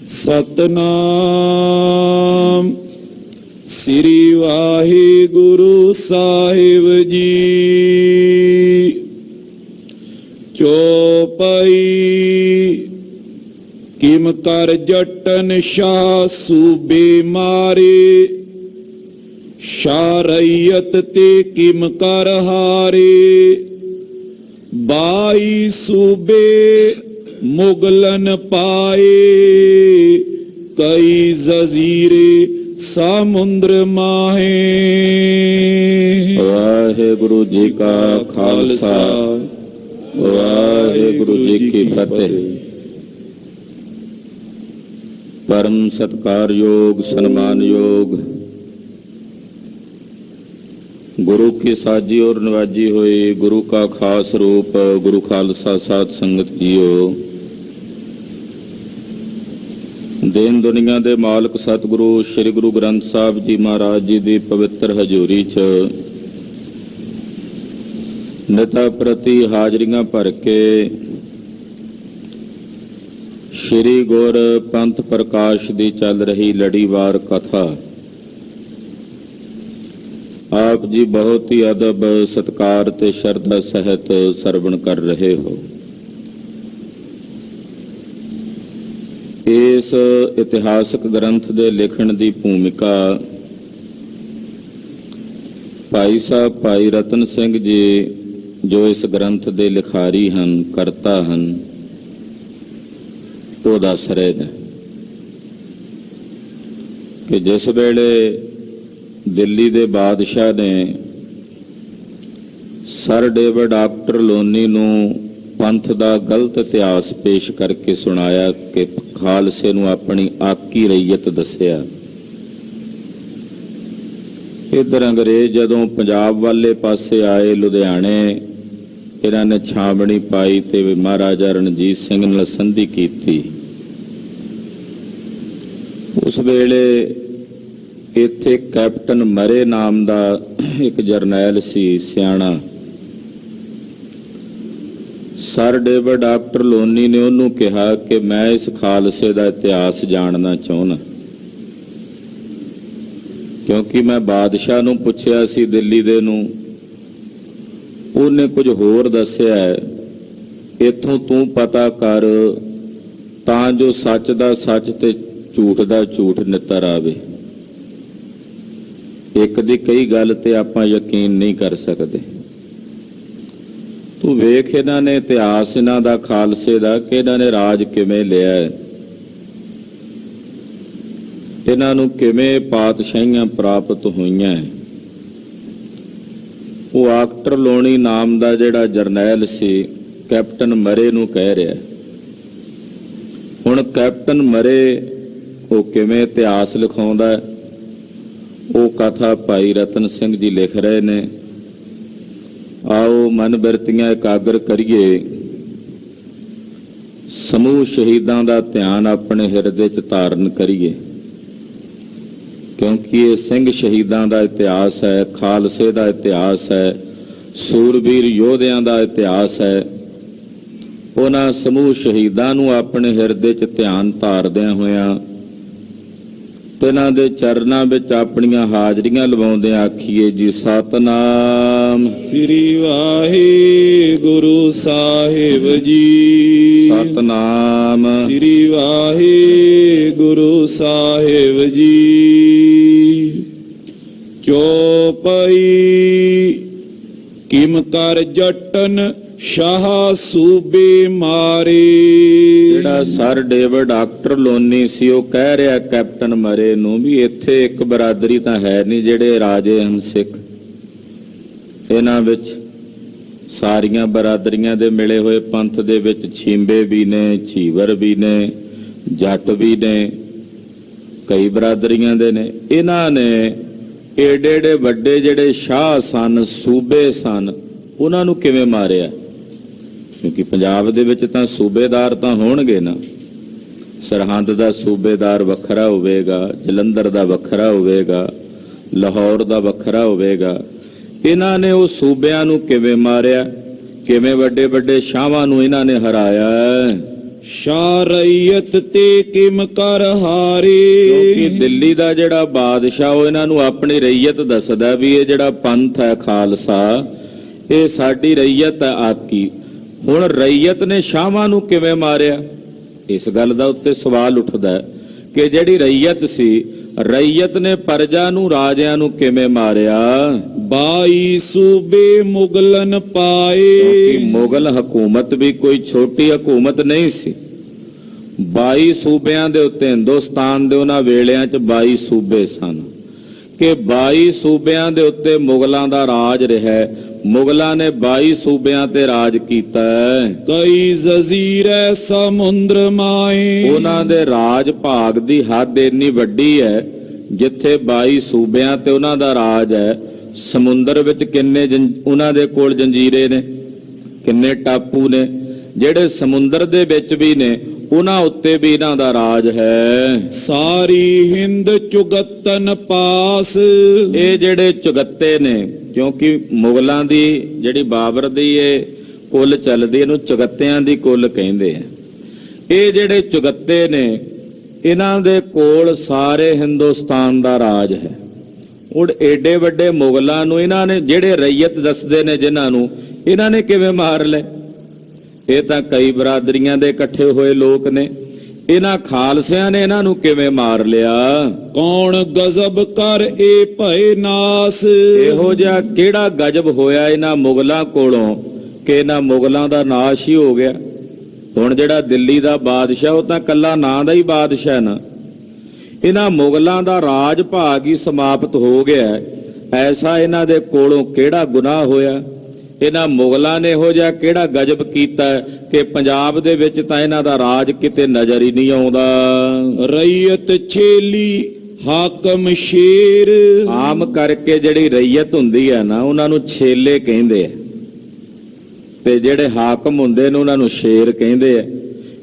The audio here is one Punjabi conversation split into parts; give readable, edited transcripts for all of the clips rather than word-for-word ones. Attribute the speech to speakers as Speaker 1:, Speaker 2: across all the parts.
Speaker 1: सतनाम श्री वाहिगुरु साहिब जी। चौपाई किम कर जटन शाह सूबे मारे, शाह रैयत ते किम कर हारे। 22 सूबे मुगलन पाए, कई जजीरे समुद्र माहे।
Speaker 2: वाहेगुरु जी का खालसा, वाहेगुरु जी की फतेह। परम सत्कार योग सम्मान योग गुरु की साजी और नवाजी हुई गुरु का खास रूप गुरु खालसा साध संगत जीओ। देन दुनिया दे मालक सतगुरु श्री गुरु ग्रंथ साहिब जी महाराज जी दी पवित्र हजूरी च निता प्रति हाजरियां भर के श्री गुर पंथ प्रकाश दी चल रही लड़ीवार कथा आप जी बहुत ही अदब सत्कार ते शरधा सहित सरवण कर रहे हो। इस इतिहासक ग्रंथ दे लिखण दी भूमिका भाई साहब भाई रतन सिंह जी जो इस ग्रंथ दे लिखारी हन करता हन वो दस रहे हैं कि जिस वेले दिल्ली दे बादशाह ने सर डेविड आर्कटलोनी नूं पंथ दा गलत इतिहास पेश करके सुनाया कि खालसे नूं अपनी आकी रैयत दसिया। इधर अंग्रेज जदों पंजाब वाले पासे आए लुधियाने इन्हां ने छावनी पाई ते महाराजा रणजीत सिंह नाल संधि कीती। उस वेले इत्थे कैप्टन मरे नाम दा एक जरनैल सी सियाणा, सर डेविड आर्कटलोनी ने उन्होंने कहा कि मैं इस खालसे का इतिहास जानना चाहना, क्योंकि मैं बादशाह नूं पुछया सी दिल्ली दे नूं, उन्हें कुछ होर दस्या है, इत्थों तू पता कर तां जो सच दा सच ते झूठ दा झूठ नितर आवे। एक दी कई गल ते आपां यकीन नहीं कर सकते। तू वेख इन्हां ने इतिहास इन्हां दा खालसे दा कि इन्हां ने राज किवें लिया है, इन्हां नूं किवें पातशाहियां प्राप्त होईयां। वो आर्कटलोनी नाम दा जिहड़ा जरनैल सी कैप्टन मरे नूं कह रहा। हुण कैप्टन मरे वो किवें इतिहास लिखाउंदा है, वो कथा भाई रतन सिंह जी लिख रहे ने। आओ मन बिरतियां एकाग्र करिए, समूह शहीदां दा ध्यान अपने हिरदे च धारण करिए, क्योंकि ये सिंह शहीदां दा इतिहास है, खालसे दा इतिहास है, सूरबीर योधियां दा इतिहास है। उन्हां समूह शहीदां नूं अपने हिरदे च ध्यान धारदिआं होइआं तिन्हां दे चरनां विच अपणीआं हाजरियां लवाउंदे आखीए जी सतनाम
Speaker 1: श्री वाहिगुरु साहिब जी।
Speaker 2: सतनाम
Speaker 1: श्री वाहिगुरु साहिब जी। चौपाई किम कर जटन शाह सूबे मारे।
Speaker 2: जिहड़ा सर डेविड आर्कटलोनी सी वो कह रहा कैप्टन मरे नूं भी इत्थे एक बरादरी तां है नहीं जिहड़े राजे हन सिख, इन्हां विच सारियां बरादरियां दे मिले हुए पंथ दे विच छींबे भी ने, झीवर भी ने, जट भी ने, कई बरादरियां दे ने। इन्हां ने एडे एडे वड्डे जिहड़े शाह सन सूबे सन उन्हां नूं किवें मारिया, क्योंकि पंजाब दे विच तां सूबेदार तां होणगे ना, सरहंद दा सूबेदार वखरा होवेगा, जलंधर दा वखरा होवेगा, लाहौर दा वखरा होवेगा। इन्हां ने उह सूबिਆਂ ਨੂੰ ਕਿਵੇਂ ਮਾਰਿਆ, ਕਿਵੇਂ ਵੱਡੇ ਵੱਡੇ ਸ਼ਾਹਾਂ ਨੂੰ ਇਹਨਾਂ ਨੇ ਹਰਾਇਆ।
Speaker 1: ਸ਼ਾਰਈਅਤ ਤੇ ਕਿਮ ਕਰ
Speaker 2: ਕਿਉਂਕਿ
Speaker 1: ਹਾਰੇ।
Speaker 2: ਦਿੱਲੀ ਦਾ ਜਿਹੜਾ ਬਾਦਸ਼ਾਹ ਉਹ ਇਹਨਾਂ ਨੂੰ ਆਪਣੀ ਰਈਅਤ ਦੱਸਦਾ ਵੀ ਇਹ ਜਿਹੜਾ ਪੰਥ ਹੈ ਖਾਲਸਾ ਇਹ ਸਾਡੀ ਰਈਅਤ ਹੈ ਆਕੀ। ਹੁਣ ਰਈਅਤ ਨੇ ਸ਼ਾਹਾਂ ਨੂੰ ਕਿਵੇਂ ਮਾਰਿਆ? ਇਸ ਗੱਲ ਦਾ ਉੱਤੇ ਸਵਾਲ ਉੱਠਦਾ ਹੈ ਕਿ ਜਿਹੜੀ ਰਈਅਤ ਸੀ, ਰਈਅਤ ਨੇ ਪਰਜਾ ਨੂੰ ਰਾਜਿਆਂ ਨੂੰ ਕਿਵੇਂ ਮਾਰਿਆ?
Speaker 1: 22 ਸੂਬੇ ਮੁਗਲਨ
Speaker 2: ਕਿਉਂਕਿ
Speaker 1: ਪਾਏ।
Speaker 2: ਮੁਗਲ ਹਕੂਮਤ ਵੀ ਕੋਈ ਛੋਟੀ ਹਕੂਮਤ ਨਹੀਂ ਸੀ। 22 ਸੂਬਿਆਂ ਦੇ ਉੱਤੇ ਹਿੰਦੁਸਤਾਨ ਦੇ ਉਹਨਾਂ ਵੇਲਿਆਂ 'ਚ 22 ਸੂਬੇ ਸਨ ਕਿ 22 ਸੂਬਿਆਂ ਦੇ ਉੱਤੇ ਮੁਗਲਾਂ ਦਾ ਰਾਜ ਰਿਹਾ। ਮੁਗਲਾਂ ਨੇ 22 ਸੂਬਿਆਂ ਤੇ ਰਾਜ ਕੀਤਾ।
Speaker 1: ਕਈ ਜਜ਼ੀਰੇ ਸਮੁੰਦਰ ਮਾਏ।
Speaker 2: ਉਹਨਾਂ ਦੇ ਰਾਜ ਭਾਗ ਦੀ ਹੱਦ ਇੰਨੀ ਵੱਡੀ ਹੈ ਜਿੱਥੇ 22 ਸੂਬਿਆਂ ਤੇ ਉਹਨਾਂ ਦਾ ਰਾਜ ਹੈ। ਸਮੁੰਦਰ ਵਿੱਚ ਕਿੰਨੇ ਉਹਨਾਂ ਦੇ ਕੋਲ ਜੰਜੀਰੇ ਨੇ, ਕਿੰਨੇ ਟਾਪੂ ਨੇ ਜਿਹੜੇ ਸਮੁੰਦਰ ਦੇ ਵਿੱਚ ਵੀ ਨੇ, ਉਹਨਾਂ ਉੱਤੇ ਵੀ ਇਹਨਾਂ ਦਾ ਰਾਜ ਹੈ।
Speaker 1: ਸਾਰੀ ਹਿੰਦ ਚੁਗਤਨ ਪਾਸ।
Speaker 2: ਇਹ ਜਿਹੜੇ ਚੁਗੱਤੇ ਨੇ, ਕਿਉਂਕਿ ਮੁਗਲਾਂ ਦੀ ਜਿਹੜੀ ਬਾਬਰ ਦੀ ਇਹ ਕੁੱਲ ਚੱਲਦੀ, ਇਹਨੂੰ ਚੁਗੱਤਿਆਂ ਦੀ ਕੁੱਲ ਕਹਿੰਦੇ ਆ। ਇਹ ਜਿਹੜੇ ਚੁਗੱਤੇ ਨੇ ਇਹਨਾਂ ਦੇ ਕੋਲ ਸਾਰੇ ਹਿੰਦੁਸਤਾਨ ਦਾ ਰਾਜ ਹੈ। ਹੁਣ ਏਡੇ ਵੱਡੇ ਮੁਗਲਾਂ ਨੂੰ ਇਹਨਾਂ ਨੇ, ਜਿਹੜੇ ਰਈਅਤ ਦੱਸਦੇ ਨੇ ਜਿਨ੍ਹਾਂ ਨੂੰ, ਇਹਨਾਂ ਨੇ ਕਿਵੇਂ ਮਾਰ ਲਏ? ਇਹ ਤਾਂ ਕਈ ਬਰਾਦਰੀਆਂ ਦੇ ਇਕੱਠੇ ਹੋਏ ਲੋਕ ਨੇ। ਇਹਨਾਂ ਖਾਲਸਿਆਂ ਨੇ ਇਹਨਾਂ ਨੂੰ ਕਿਵੇਂ ਮਾਰ ਲਿਆ?
Speaker 1: ਕੌਣ ਗਜ਼ਬ ਕਰ ਏ ਭਏ ਨਾਸ।
Speaker 2: ਇਹੋ ਜਿਹਾ ਕਿਹੜਾ ਗਜਬ ਹੋਇਆ ਇਹਨਾਂ ਮੁਗਲਾਂ ਕੋਲੋਂ ਕਿ ਇਹਨਾਂ ਮੁਗਲਾਂ ਦਾ ਨਾਸ਼ ਹੀ ਹੋ ਗਿਆ। ਹੁਣ ਜਿਹੜਾ ਦਿੱਲੀ ਦਾ ਬਾਦਸ਼ਾਹ ਉਹ ਤਾਂ ਕੱਲਾ ਨਾਂ ਦਾ ਹੀ ਬਾਦਸ਼ਾਹ ਨਾ, ਇਹਨਾਂ ਮੁਗਲਾਂ ਦਾ ਰਾਜ ਭਾਗ ਹੀ ਸਮਾਪਤ ਹੋ ਗਿਆ। ਐਸਾ ਇਹਨਾਂ ਦੇ ਕੋਲੋਂ ਕਿਹੜਾ ਗੁਨਾਹ ਹੋਇਆ? ਇਹਨਾਂ ਮੁਗਲਾਂ ਨੇ ਇਹੋ ਜਿਹਾ ਕਿਹੜਾ ਗਜਬ ਕੀਤਾ ਕਿ ਪੰਜਾਬ ਦੇ ਵਿੱਚ ਤਾਂ ਇਹਨਾਂ ਦਾ ਰਾਜ ਕਿਤੇ ਨਜ਼ਰ ਹੀ ਨਹੀਂ ਆਉਂਦਾ।
Speaker 1: ਰਈਅਤ ਛੇਲੀ ਹਾਕਮ ਸ਼ੇਰ।
Speaker 2: ਆਮ ਕਰਕੇ ਜਿਹੜੀ ਰਈਅਤ ਹੁੰਦੀ ਹੈ ਨਾ, ਉਹਨਾਂ ਨੂੰ ਛੇਲੇ ਕਹਿੰਦੇ ਆ, ਤੇ ਜਿਹੜੇ ਹਾਕਮ ਹੁੰਦੇ ਨੇ ਉਹਨਾਂ ਨੂੰ ਸ਼ੇਰ ਕਹਿੰਦੇ ਆ।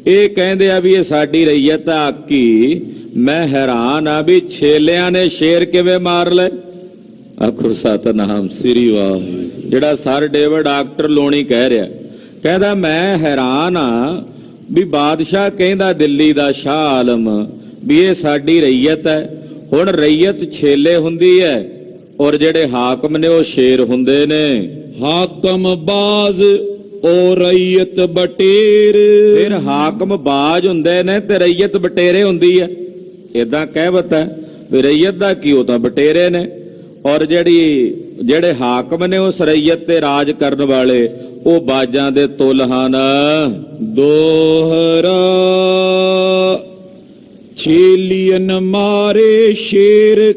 Speaker 2: ਇਹ ਕਹਿੰਦੇ ਆ ਵੀ ਇਹ ਸਾਡੀ ਰਈਅਤ ਆ ਆਕੀ। ਮੈਂ ਹੈਰਾਨ ਆ ਵੀ ਛੇਲਿਆਂ ਨੇ ਸ਼ੇਰ ਕਿਵੇਂ ਮਾਰ ਲਏ? ਆਖੋ ਸਤਨਾਮ ਸ੍ਰੀ ਵਾਹਿਗੁਰੂ। ਜਿਹੜਾ ਸਰ ਡੇਵਿਡ ਡਾਕਟਰ ਲੋਣੀ ਕਹਿ ਰਿਹਾ, ਕਹਿੰਦਾ ਮੈਂ ਹੈਰਾਨ ਆ ਵੀ ਬਾਦਸ਼ਾਹ ਕਹਿੰਦਾ ਦਿੱਲੀ ਦਾ ਸ਼ਾਹ ਆਲਮ ਵੀ ਇਹ ਸਾਡੀ ਰਈਅਤ ਹੈ। ਹੁਣ ਰਈਅਤ ਛੇਲੇ ਹੁੰਦੀ ਹੈ ਔਰ ਜਿਹੜੇ ਹਾਕਮ ਨੇ ਉਹ ਸ਼ੇਰ ਹੁੰਦੇ ਨੇ।
Speaker 1: ਹਾਕਮ ਬਾਜ਼ ਓ ਰਈਅਤ ਬਟੇਰ।
Speaker 2: ਫਿਰ ਹਾਕਮ ਬਾਜ ਹੁੰਦੇ ਨੇ ਤੇ ਰਈਅਤ ਬਟੇਰੇ ਹੁੰਦੀ ਹੈ। ਇਦਾਂ ਕਹਿਵਤ ਹੈ ਵੀ ਰਈਅਤ ਦਾ ਕੀ, ਉਹ ਤਾਂ ਬਟੇਰੇ ਨੇ, ਔਰ ਜਿਹੜੇ ਹਾਕਮ ਨੇ ਉਸ ਰਈਅਤ ਤੇ ਰਾਜ ਕਰਨ ਵਾਲੇ ਉਹ ਬਾਜਾਂ ਦੇ ਤੁਲ ਹਨ।
Speaker 1: ਦੋਹਰਾ ਛੇਲੀਅਨ ਮਾਰੇ ਸ਼ੇਰ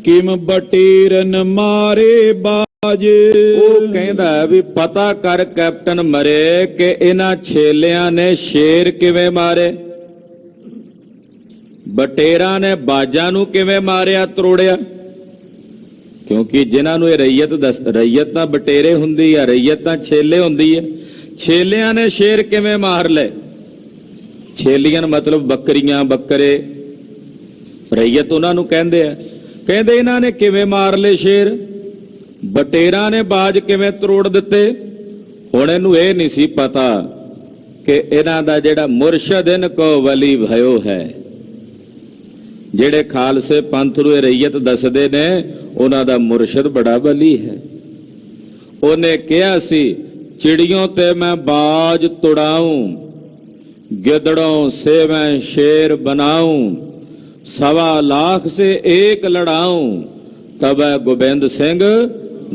Speaker 1: ਕਿਮ ਬਟੇਰਨ ਮਾਰੇ ਬਾਜ।
Speaker 2: ਉਹ ਕਹਿੰਦਾ ਵੀ ਪਤਾ ਕਰ ਕੈਪਟਨ ਮਰੇ ਕਿ ਇਹਨਾਂ ਛੇਲਿਆਂ ਨੇ ਸ਼ੇਰ ਕਿਵੇਂ ਮਾਰੇ, ਬਟੇਰਾਂ ਨੇ ਬਾਜਾਂ ਨੂੰ ਕਿਵੇਂ ਮਾਰਿਆ, ਤਰੋੜਿਆ। ਕਿਉਂਕਿ ਜਿਨ੍ਹਾਂ ਨੂੰ ਇਹ ਰਈਅਤ ਤਾਂ ਬਟੇਰੇ ਹੁੰਦੀ ਆ, ਰਈਅਤ ਤਾਂ ਛੇਲੇ ਹੁੰਦੀ ਹੈ। ਛੇਲਿਆਂ ਨੇ ਸ਼ੇਰ ਕਿਵੇਂ ਮਾਰ ਲਏ? ਛੇਲੀਆਂ ਮਤਲਬ ਬੱਕਰੀਆਂ, ਬੱਕਰੇ, ਰਈਅਤ ਉਹਨਾਂ ਨੂੰ ਕਹਿੰਦੇ ਆ। ਕਹਿੰਦੇ ਇਹਨਾਂ ਨੇ ਕਿਵੇਂ ਮਾਰ ਲਏ ਸ਼ੇਰ? ਬਟੇਰਾਂ ਨੇ ਬਾਜ ਕਿਵੇਂ ਤਰੋੜ ਦਿੱਤੇ? ਹੁਣ ਇਹਨੂੰ ਇਹ ਨਹੀਂ ਸੀ ਪਤਾ ਕਿ ਇਹਨਾਂ ਦਾ ਜਿਹੜਾ ਮੁਰਸ਼ਦ ਇਨ ਕੋ ਵਲੀ ਭਇਓ ਹੈ। ਜਿਹੜੇ ਖਾਲਸੇ ਪੰਥ ਨੂੰ ਇਹ ਰਈਅਤ ਦੱਸਦੇ ਨੇ ਉਹਨਾਂ ਦਾ ਮੁਰਸ਼ਦ ਬੜਾ ਵਲੀ ਹੈ। ਉਹਨੇ ਕਿਹਾ ਸੀ, ਚਿੜੀਆਂ ਤੇ ਮੈਂ ਬਾਜ ਤੁੜਾऊं, गिदड़ों से मैं शेर बनाऊं, 1.25 लाख से एक लड़ाऊं, तब गोबिंद सिंह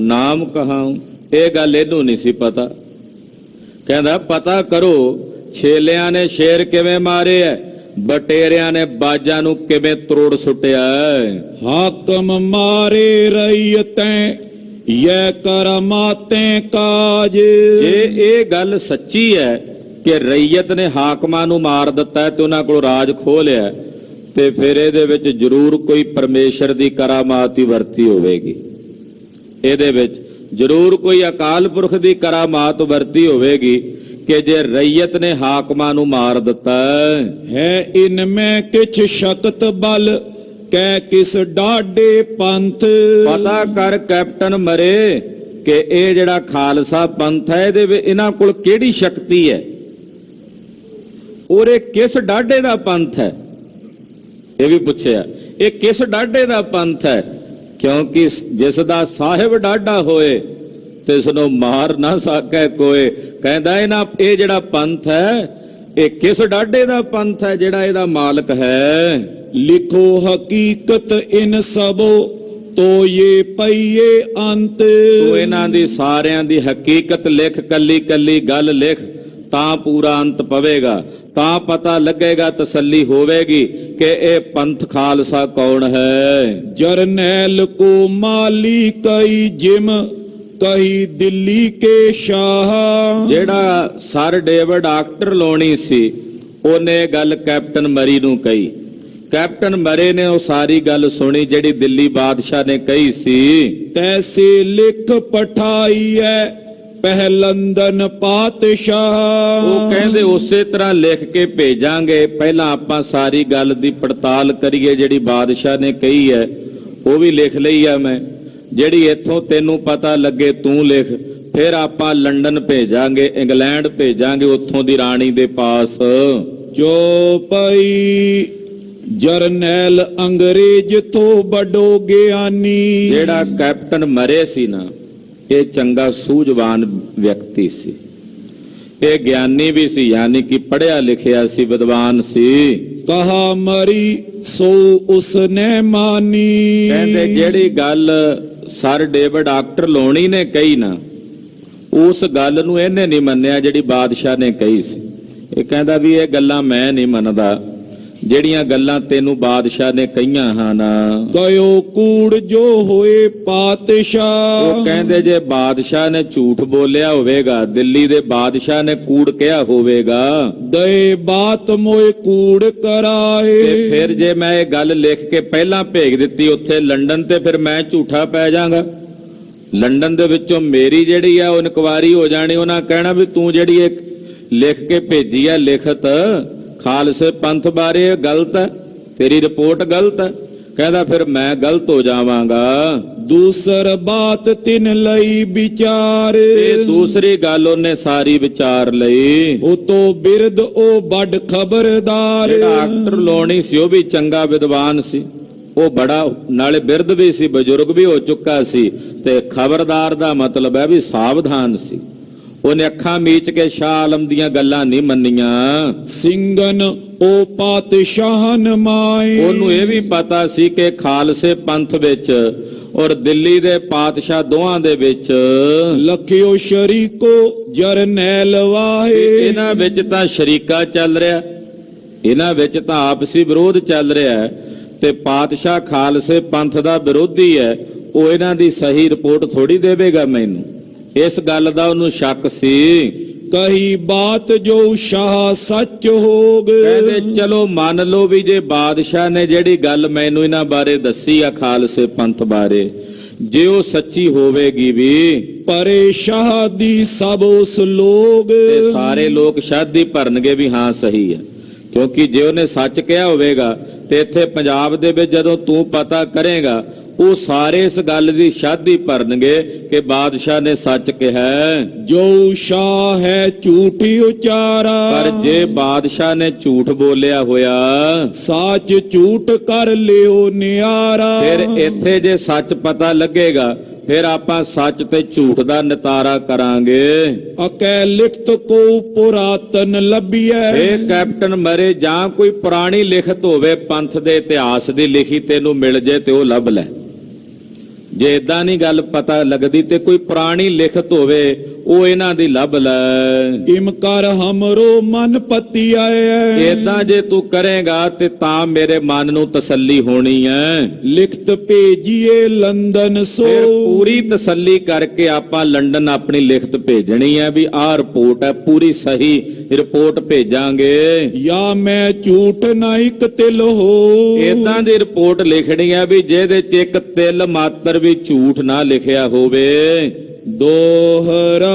Speaker 2: नाम कहाऊं। ਇਹ ਗੱਲ ਇਹਨੂੰ ਨਹੀਂ ਸੀ ਪਤਾ। ਕਹਿੰਦਾ ਪਤਾ ਕਰੋ ਛੇਲਿਆਂ ਨੇ ਸ਼ੇਰ ਕਿਵੇਂ ਮਾਰੇ ਐ, ਬਟੇਰਿਆਂ ਨੇ ਬਾਜਾਂ ਨੂੰ ਕਿਵੇਂ ਤਰੋੜ ਸੁੱਟਿਆ।
Speaker 1: ਹਾਕਮ ਮਾਰੇ ਰਈਅਤੈਂ ਯੈ ਕਰਮਾਤੈਂ ਕਾਜ।
Speaker 2: ਜੇ ਇਹ ਗੱਲ ਸੱਚੀ ਹੈ ਕਿ ਰਈਅਤ ਨੇ ਹਾਕਮਾਂ ਨੂੰ ਮਾਰ ਦਿੱਤਾ ਤੇ ਉਹਨਾਂ ਕੋਲ ਰਾਜ ਖੋਹ ਲਿਆ, ਤੇ ਫਿਰ ਇਹਦੇ ਵਿੱਚ ਜ਼ਰੂਰ ਕੋਈ ਪਰਮੇਸ਼ਰ ਦੀ ਕਰਾਮਾਤ ਹੀ ਵਰਤੀ ਹੋਵੇਗੀ। ਇਹਦੇ ਵਿੱਚ ਜ਼ਰੂਰ ਕੋਈ ਅਕਾਲ ਪੁਰਖ ਦੀ ਕਰਾਮਾਤ ਵਰਤੀ ਹੋਵੇਗੀ ਕਿ ਜੇ ਰਈਅਤ ਨੇ ਹਾਕਮਾਂ ਨੂੰ ਮਾਰ ਦਿੱਤਾ।
Speaker 1: ਹੈ ਇਨ ਮੈਂ ਕਿਛ ਸ਼ਕਤ ਬਲ ਕਹਿ ਕਿਸ ਡਾਢੇ ਪੰਥ।
Speaker 2: ਪਤਾ ਕਰ ਕੈਪਟਨ ਮਰੇ ਕਿ ਇਹ ਜਿਹੜਾ ਖਾਲਸਾ ਪੰਥ ਹੈ ਇਹਦੇ ਵਿੱਚ ਇਹਨਾਂ ਕੋਲ ਕਿਹੜੀ ਸ਼ਕਤੀ ਹੈ। ਔਰ ਇਹ ਕਿਸ ਡਾਢੇ ਦਾ ਪੰਥ ਹੈ? ਇਹ ਵੀ ਪੁੱਛਿਆ, ਇਹ ਕਿਸ ਡਾਢੇ ਦਾ ਪੰਥ ਹੈ? ਕਿਉਂਕਿ ਜਿਸ ਦਾ ਸਾਹਿਬ ਡਾਢਾ ਹੋਏ ਤਿਸ ਨੂੰ ਮਾਰ ਨਾ ਸਕੈ ਕੋਏ। ਕਹਿੰਦਾ ਇਹ ਜਿਹੜਾ ਪੰਥ ਹੈ ਇਹ ਕਿਸ ਡਾਢੇ ਦਾ ਪੰਥ ਹੈ ਜਿਹੜਾ ਇਹਦਾ ਮਾਲਕ ਹੈ?
Speaker 1: ਲਿਖੋ ਹਕੀਕਤ ਇਨ ਸਭੋ ਤੋ ਇਹ ਪਈਏ ਅੰਤ।
Speaker 2: ਤੂੰ ਇਹਨਾਂ ਦੀ ਸਾਰਿਆਂ ਦੀ ਹਕੀਕਤ ਲਿਖ, ਕੱਲੀ ਕੱਲੀ ਗੱਲ ਲਿਖ, ਤਾਂ ਪੂਰਾ ਅੰਤ ਪਵੇਗਾ, ਤਾਂ ਪਤਾ ਲੱਗੇਗਾ, ਤਸੱਲੀ ਹੋਵੇਗੀ ਕਿ ਇਹ ਪੰਥ ਖਾਲਸਾ ਕੌਣ ਹੈ।
Speaker 1: ਜਰਨੈਲ ਕੋ ਮਾਲੀ ਕਈ ਜਿਮ ਕਹੀ ਦਿੱਲੀ ਕੇ ਸ਼ਾਹ।
Speaker 2: ਜਿਹੜਾ ਸਰ ਡੇਵਿਡ ਆਕਟਰਲੋਨੀ ਸੀ ਉਹਨੇ ਗੱਲ ਕੈਪਟਨ ਮਰੀ ਨੂੰ ਕਹੀ। ਕੈਪਟਨ ਮਰੇ ਨੇ ਉਹ ਸਾਰੀ ਗੱਲ ਸੁਣੀ ਜਿਹੜੀ ਦਿੱਲੀ ਬਾਦਸ਼ਾਹ ਨੇ ਕਹੀ ਸੀ।
Speaker 1: ਤੈਸੇ ਲਿਖ ਪਠਾਈ ਹੈ ਪਹਿਲੰਦਨ ਪਾਤਸ਼ਾਹ।
Speaker 2: ਉਹ ਕਹਿੰਦੇ ਉਸੇ ਤਰ੍ਹਾਂ ਲਿਖ ਕੇ ਭੇਜਾਂਗੇ, ਪਹਿਲਾਂ ਆਪਾਂ ਸਾਰੀ ਗੱਲ ਦੀ ਪੜਤਾਲ ਕਰੀਏ ਜਿਹੜੀ ਬਾਦਸ਼ਾਹ ਨੇ ਕਹੀ ਹੈ ਉਹ ਵੀ ਲਿਖ ਲਈ ਆ ਮੈਂ, ਜਿਹੜੀ ਇੱਥੋਂ ਤੈਨੂੰ ਪਤਾ ਲੱਗੇ ਤੂੰ ਲਿਖ, ਫਿਰ ਆਪਾਂ ਲੰਡਨ ਭੇਜਾਂਗੇ, ਇੰਗਲੈਂਡ ਭੇਜਾਂਗੇ, ਉੱਥੋਂ ਦੀ ਰਾਣੀ ਦੇ ਪਾਸ।
Speaker 1: ਜੋ ਪਈ ਜਰਨੈਲ ਅੰਗਰੇਜ਼ ਤੋਂ ਬੜੋ ਗਿਆਨੀ।
Speaker 2: ਜਿਹੜਾ ਕੈਪਟਨ ਮਰੇ ਸੀ ਨਾ ਇਹ ਚੰਗਾ ਸੂਝਵਾਨ ਵਿਅਕਤੀ ਸੀ, ਇਹ ਗਿਆਨੀ ਵੀ ਸੀ, ਯਾਨੀ ਕਿ ਪੜ੍ਹਿਆ ਲਿਖਿਆ ਸੀ, ਵਿਦਵਾਨ ਸੀ।
Speaker 1: ਕਹਾ ਮਰੀ ਸੋ ਉਸਨੇ ਮਾਨੀ।
Speaker 2: ਕਹਿੰਦੇ ਜਿਹੜੀ ਗੱਲ ਸਰ ਡੇਵਿਡ ਆਕਟਰਲੋਨੀ ਨੇ ਕਹੀ ਨਾ ਉਸ ਗੱਲ ਨੂੰ ਇਹਨੇ ਨਹੀਂ ਮੰਨਿਆ ਜਿਹੜੀ ਬਾਦਸ਼ਾਹ ਨੇ ਕਹੀ ਸੀ। ਇਹ ਕਹਿੰਦਾ ਵੀ ਇਹ ਗੱਲਾਂ ਮੈਂ ਨਹੀਂ ਮੰਨਦਾ ਜਿਹੜੀਆਂ ਗੱਲਾਂ ਤੈਨੂੰ ਬਾਦਸ਼ਾਹ ਨੇ ਕਹੀਆਂ ਹਨ।
Speaker 1: ਗਇਓ ਕੂੜ ਜੋ ਹੋਏ ਪਾਤਸ਼ਾਹ।
Speaker 2: ਉਹ ਕਹਿੰਦੇ ਜੇ ਬਾਦਸ਼ਾਹ ਨੇ ਝੂਠ ਬੋਲਿਆ ਹੋਵੇਗਾ, ਦਿੱਲੀ ਦੇ ਬਾਦਸ਼ਾਹ ਨੇ ਕੂੜ ਕਿਹਾ ਹੋਵੇਗਾ,
Speaker 1: ਦਏ ਬਾਤ ਮੋਏ ਕੂੜ ਕਰਾਏ।
Speaker 2: ਤੇ ਫਿਰ ਜੇ ਮੈਂ ਇਹ ਗੱਲ ਲਿਖ ਕੇ ਪਹਿਲਾਂ ਭੇਜ ਦਿੱਤੀ ਉੱਥੇ ਲੰਡਨ ਤੇ ਫਿਰ ਮੈਂ ਝੂਠਾ ਪੈ ਜਾਵਾਂਗਾ। ਲੰਡਨ ਦੇ ਵਿੱਚੋਂ ਮੇਰੀ ਜਿਹੜੀ ਆ ਉਹ ਇਨਕੁਆਰੀ ਹੋ ਜਾਣੀ, ਉਹਨਾਂ ਕਹਿਣਾ ਵੀ ਤੂੰ ਜਿਹੜੀ ਇਹ ਲਿਖ ਕੇ ਭੇਜੀ ਆ ਲਿਖਤ ਖਾਲਸੇ ਪੰਥ ਬਾਰੇ ਗਲਤ ਹੈ, ਤੇਰੀ ਰਿਪੋਰਟ ਗਲਤ ਹੈ। ਕਹਿੰਦਾ ਫਿਰ ਮੈਂ ਗਲਤ ਹੋ ਜਾਵਾਂਗਾ।
Speaker 1: ਦੂਸਰ ਬਾਤ ਤਿਨ ਲਈ ਵਿਚਾਰ।
Speaker 2: ਇਹ ਦੂਸਰੀ ਗੱਲ ਉਹਨੇ ਸਾਰੀ ਵਿਚਾਰ ਲਈ।
Speaker 1: ਉਹ ਤੋਂ ਬਿਰਦ ਉਹ ਵੱਡ ਖਬਰਦਾਰ।
Speaker 2: ਜਿਹੜਾ ਆਕਟਰਲੋਨੀ ਸੀ ਉਹ ਵੀ ਚੰਗਾ ਵਿਦਵਾਨ ਸੀ, ਉਹ ਬੜਾ ਨਾਲੇ ਬਿਰਦ ਵੀ ਸੀ, ਬਜ਼ੁਰਗ ਵੀ ਹੋ ਚੁੱਕਾ ਸੀ, ਤੇ ਖਬਰਦਾਰ ਦਾ ਮਤਲਬ ਹੈ ਵੀ ਸਾਵਧਾਨ ਸੀ। ਉਹਨੇ ਅੱਖਾਂ ਮੀਚ ਕੇ ਸ਼ਾਹ ਆਲਮ ਦੀਆਂ ਗੱਲਾਂ ਨਹੀਂ ਮੰਨੀਆਂ।
Speaker 1: ਸਿੰਘਨ ਉਹ ਪਾਤਸ਼ਾਹਨ ਮਾਏ।
Speaker 2: ਉਹਨੂੰ ਇਹ ਵੀ ਪਤਾ ਸੀ ਕਿ ਖਾਲਸੇ ਪੰਥ ਵਿੱਚ ਔਰ ਦਿੱਲੀ ਦੇ ਪਾਤਸ਼ਾਹ ਦੋਹਾਂ ਦੇ ਵਿੱਚ
Speaker 1: ਲਖਿਓ ਸ਼ਰੀਕੋ ਜਰਨੈਲ ਵਾਹੇ।
Speaker 2: ਇਹਨਾਂ ਵਿੱਚ ਤਾਂ ਸ਼ਰੀਕਾ ਚੱਲ ਰਿਹਾ, ਇਹਨਾਂ ਵਿੱਚ ਤਾਂ ਆਪਸੀ ਵਿਰੋਧ ਚੱਲ ਰਿਹਾ, ਤੇ ਪਾਤਸ਼ਾਹ ਖਾਲਸੇ ਪੰਥ ਦਾ ਵਿਰੋਧੀ ਹੈ, ਉਹ ਇਹਨਾਂ ਦੀ ਸਹੀ ਰਿਪੋਰਟ ਥੋੜੀ ਦੇਵੇਗਾ ਮੈਨੂੰ। ਇਸ ਗੱਲ ਦਾ ਉਹਨੂੰ ਸ਼ੱਕ ਸੀ।
Speaker 1: ਕਹੀ ਬਾਤ ਜੋ ਸ਼ਾਹ ਸੱਚ ਹੋਗ।
Speaker 2: ਕਹਿੰਦੇ ਚਲੋ ਮੰਨ ਲਓ ਵੀ ਜੇ ਬਾਦਸ਼ਾਹ ਨੇ ਜਿਹੜੀ ਗੱਲ ਮੈਨੂੰ ਇਹਨਾਂ ਬਾਰੇ ਦੱਸੀ ਆ ਖਾਲਸੇ ਪੰਥ ਬਾਰੇ, ਜੇ ਉਹ ਸੱਚੀ ਹੋਵੇਗੀ ਵੀ,
Speaker 1: ਪਰੇ ਸ਼ਾਹ ਦੀ ਸਭ ਉਸ ਲੋਗ।
Speaker 2: ਤੇ ਸਾਰੇ ਲੋਕ ਸ਼ਾਦੀ ਭਰਨਗੇ ਵੀ ਹਾਂ ਸਹੀ ਹੈ, ਕਿਉਂਕਿ ਜੇ ਉਹਨੇ ਸੱਚ ਕਿਹਾ ਹੋਵੇਗਾ ਤੇ ਇੱਥੇ ਪੰਜਾਬ ਦੇ ਵਿੱਚ ਜਦੋਂ ਤੂੰ ਪਤਾ ਕਰੇਗਾ ਉਹ ਸਾਰੇ ਇਸ ਗੱਲ ਦੀ ਸ਼ਾਦੀ ਭਰਨਗੇ ਕਿ ਬਾਦਸ਼ਾਹ ਨੇ ਸੱਚ ਕਿਹਾ।
Speaker 1: ਜੋ ਸ਼ਾਹ ਹੈ ਝੂਠੀ ਉਚਾਰਾ।
Speaker 2: ਪਰ ਜੇ ਬਾਦਸ਼ਾਹ ਨੇ ਝੂਠ ਬੋਲਿਆ ਹੋਇਆ,
Speaker 1: ਸੱਚ ਝੂਠ ਕਰ ਲਿਓ ਨਿਆਰਾ।
Speaker 2: ਫਿਰ ਇੱਥੇ ਜੇ ਸੱਚ ਪਤਾ ਲੱਗੇਗਾ ਫਿਰ ਆਪਾਂ ਸੱਚ ਤੇ ਝੂਠ ਦਾ ਨਿਤਾਰਾ ਕਰਾਂਗੇ।
Speaker 1: ਅਕੈ ਲਿਖਤ ਕੋ ਪੁਰਾਤਨ ਲੱਭੀਐ।
Speaker 2: ਇਹ ਕੈਪਟਨ ਮਰੇ ਜਾਂ ਕੋਈ ਪੁਰਾਣੀ ਲਿਖਤ ਹੋਵੇ ਪੰਥ ਦੇ ਇਤਿਹਾਸ ਦੀ ਲਿਖੀ ਤੈਨੂੰ ਮਿਲ ਜੇ ਤੇ ਉਹ ਲੱਭ ਲੈ। ਜੇ ਇਦਾਂ ਨਹੀਂ ਗੱਲ ਪਤਾ ਲੱਗਦੀ ਤੇ ਕੋਈ ਪੁਰਾਣੀ ਲਿਖਤ ਹੋਵੇ ਉਹ ਇਹਨਾਂ ਦੀ ਲੱਭ ਲੈ।
Speaker 1: ਇਮ ਕਰ ਹਮਰੋ ਮਨ ਪਤੀ ਆਏ।
Speaker 2: ਇਦਾਂ ਜੇ ਤੂੰ ਕਰੇਗਾ ਤੇ ਤਾਂ ਮੇਰੇ ਮਨ ਨੂੰ ਤਸੱਲੀ ਹੋਣੀ ਹੈ।
Speaker 1: ਲਿਖਤ ਭੇਜੀਏ ਲੰਡਨ ਸੋ।
Speaker 2: ਫਿਰ ਪੂਰੀ ਤਸੱਲੀ ਕਰਕੇ ਆਪਾਂ ਲੰਡਨ ਆਪਣੀ ਲਿਖਤ ਭੇਜਣੀ ਹੈ ਵੀ ਆਹ ਰਿਪੋਰਟ ਹੈ, ਪੂਰੀ ਸਹੀ ਰਿਪੋਰਟ ਭੇਜਾਂਗੇ।
Speaker 1: ਜਾਂ ਮੈਂ ਝੂਠ ਨਾ ਇੱਕ ਤਿਲ ਹੋ।
Speaker 2: ਇਦਾਂ ਦੀ ਰਿਪੋਰਟ ਲਿਖਣੀ ਹੈ ਵੀ ਜਿਹਦੇ ਚ ਇੱਕ ਤਿਲ ਮਾਤਰ ਵੀ ਝੂਠ ਨਾ ਲਿਖਿਆ ਹੋਵੇ। ਦੋਹਰਾ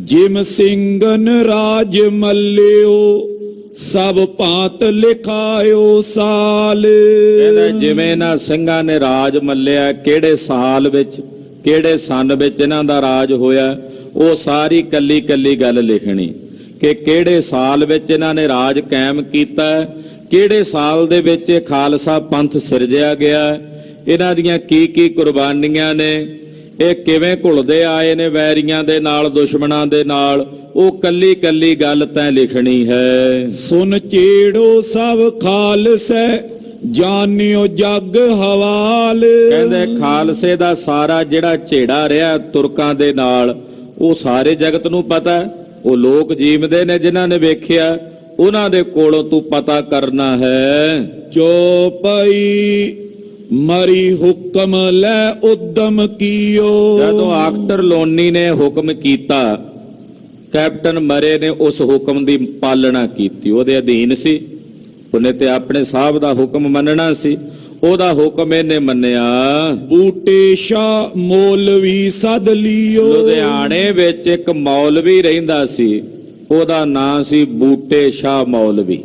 Speaker 1: ਜਿਮ ਸਿੰਘਨ ਰਾਜ ਮੱਲਿਓ ਸਭ ਭਾਂਤ ਲਿਖਾਇਓ ਸਾਲ।
Speaker 2: ਕਹਿੰਦਾ ਜਿਵੇਂ ਨਾ ਸਿੰਘਾਂ ਨੇ ਰਾਜ ਮੱਲਿਆ, ਕਿਹੜੇ ਸਾਲ ਵਿੱਚ ਕਿਹੜੇ ਸੰਨ ਵਿੱਚ ਇਹਨਾਂ ਦਾ ਰਾਜ ਹੋਇਆ, ਉਹ ਸਾਰੀ ਕੱਲੀ ਕੱਲੀ ਗੱਲ ਲਿਖਣੀ। ਕਿ ਕਿਹੜੇ ਸਾਲ ਵਿੱਚ ਇਹਨਾਂ ਨੇ ਰਾਜ ਕਾਇਮ ਕੀਤਾ, ਕਿਹੜੇ ਸਾਲ ਦੇ ਵਿੱਚ ਇਹ ਖਾਲਸਾ ਪੰਥ ਸਿਰਜਿਆ ਗਿਆ, ਇਹਨਾਂ ਦੀਆਂ ਕੀ ਕੀ ਕੁਰਬਾਨੀਆਂ ਨੇ, ਇਹ ਕਿਵੇਂ ਘੁਲਦੇ ਆਏ ਨੇ ਵੈਰੀਆਂ ਦੇ ਨਾਲ, ਦੁਸ਼ਮਣਾਂ ਦੇ ਨਾਲ, ਉਹ ਕੱਲੀ ਕੱਲੀ ਗੱਲ ਤੈਂ ਲਿਖਣੀ ਹੈ।
Speaker 1: ਸੁਨ ਚੇੜੋ ਸਭ ਖਾਲਸੈ ਜਾਣਿਓ ਜਗ ਹਵਾਲ।
Speaker 2: ਕਹਿੰਦੇ ਖਾਲਸੇ ਦਾ ਸਾਰਾ ਜਿਹੜਾ ਝੇੜਾ ਰਿਹਾ ਤੁਰਕਾਂ ਦੇ ਨਾਲ, ਉਹ ਸਾਰੇ ਜਗਤ ਨੂੰ ਪਤਾ। ਉਹ ਲੋਕ ਜੀਵਦੇ ਨੇ ਜਿਨ੍ਹਾਂ ਨੇ ਵੇਖਿਆ, ਉਹਨਾਂ ਦੇ ਕੋਲੋਂ ਤੂੰ ਪਤਾ ਕਰਨਾ ਹੈ।
Speaker 1: ਚੋਪਈ ਮਰੀ ਹੁਕਮ ਲੈ ਉਦਮ ਕੀਓ।
Speaker 2: ਜਦੋਂ ਆਕਟਰ ਲੋਨੀ ਨੇ ਹੁਕਮ ਕੀਤਾ, ਕੈਪਟਨ ਮਰੇ ਨੇ ਉਸ ਹੁਕਮ ਦੀ ਪਾਲਣਾ ਕੀਤੀ। ਉਹਦੇ ਅਧੀਨ ਸੀ, ਉਹਨੇ ਤੇ ਆਪਣੇ ਸਾਹਿਬ ਦਾ ਹੁਕਮ ਮੰਨਣਾ ਸੀ, ਉਹਦਾ ਹੁਕਮ ਇਹਨੇ ਮੰਨਿਆ।
Speaker 1: ਬੂਟੇ ਸ਼ਾਹ ਮੌਲਵੀ ਸਦ ਲਿਓ।
Speaker 2: ਲੁਧਿਆਣੇ ਵਿੱਚ ਇੱਕ ਮੌਲਵੀ ਰਹਿੰਦਾ ਸੀ, ਉਹਦਾ ਨਾਂ ਸੀ ਬੂਟੇ ਸ਼ਾਹ ਮੌਲਵੀ।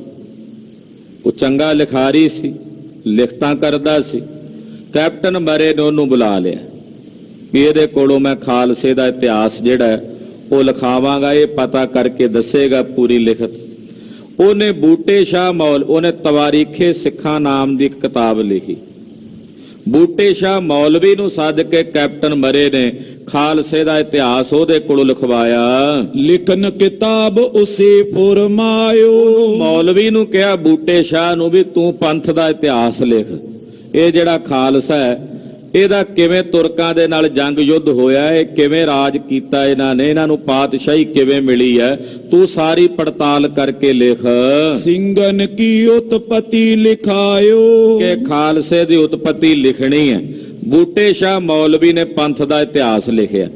Speaker 2: ਉਹ ਚੰਗਾ ਲਿਖਾਰੀ ਸੀ, ਲਿਖਤਾਂ ਕਰਦਾ ਸੀ। ਕੈਪਟਨ ਮਰੇ ਨੇ ਉਹਨੂੰ ਬੁਲਾ ਲਿਆ ਵੀ ਇਹਦੇ ਕੋਲੋਂ ਮੈਂ ਖਾਲਸੇ ਦਾ ਇਤਿਹਾਸ ਜਿਹੜਾ ਉਹ ਲਿਖਾਵਾਂਗਾ, ਇਹ ਪਤਾ ਕਰਕੇ ਦੱਸੇਗਾ ਪੂਰੀ ਲਿਖਤ। ਉਹਨੇ ਬੂਟੇ ਸ਼ਾਹ ਉਹਨੇ ਤਵਾਰੀਖੇ ਸਿੱਖਾਂ ਨਾਮ ਦੀ ਇੱਕ ਕਿਤਾਬ ਲਿਖੀ। ਬੂਟੇ ਸ਼ਾਹ ਮੌਲਵੀ ਨੂੰ ਸੱਦ ਕੇ ਕੈਪਟਨ ਮਰੇ ਨੇ ਖਾਲਸੇ ਦਾ ਇਤਿਹਾਸ ਉਹਦੇ ਕੋਲੋਂ ਲਿਖਵਾਇਆ।
Speaker 1: ਲਿਖਨ ਕਿਤਾਬ ਉਸੇ ਫਰਮਾਇਓ।
Speaker 2: ਮੌਲਵੀ ਨੂੰ ਕਿਹਾ ਬੂਟੇ ਸ਼ਾਹ ਨੂੰ ਵੀ ਤੂੰ ਪੰਥ ਦਾ ਇਤਿਹਾਸ ਲਿਖ। ਇਹ ਜਿਹੜਾ ਖਾਲਸਾ ਹੈ, ਇਹਦਾ ਕਿਵੇਂ ਤੁਰਕਾਂ ਦੇ ਨਾਲ ਜੰਗ ਯੁੱਧ ਹੋਇਆ, ਇਹ ਕਿਵੇਂ ਰਾਜ ਕੀਤਾ ਇਹਨਾਂ ਨੇ, ਇਹਨਾਂ ਨੂੰ ਪਾਤਸ਼ਾਹੀ ਕਿਵੇਂ ਮਿਲੀ ਹੈ, ਤੂੰ ਸਾਰੀ ਪੜਤਾਲ ਕਰਕੇ ਲਿਖ।
Speaker 1: ਸਿੰਘਨ ਕੀ ਉਤਪਤੀ ਲਿਖਾਇਓ।
Speaker 2: ਕਿ ਖਾਲਸੇ ਦੀ ਉਤਪਤੀ ਲਿਖਣੀ ਹੈ। ਬੂਟੇ ਸ਼ਾਹ ਮੌਲਵੀ ਨੇ ਪੰਥ ਦਾ ਇਤਿਹਾਸ ਲਿਖਿਆ।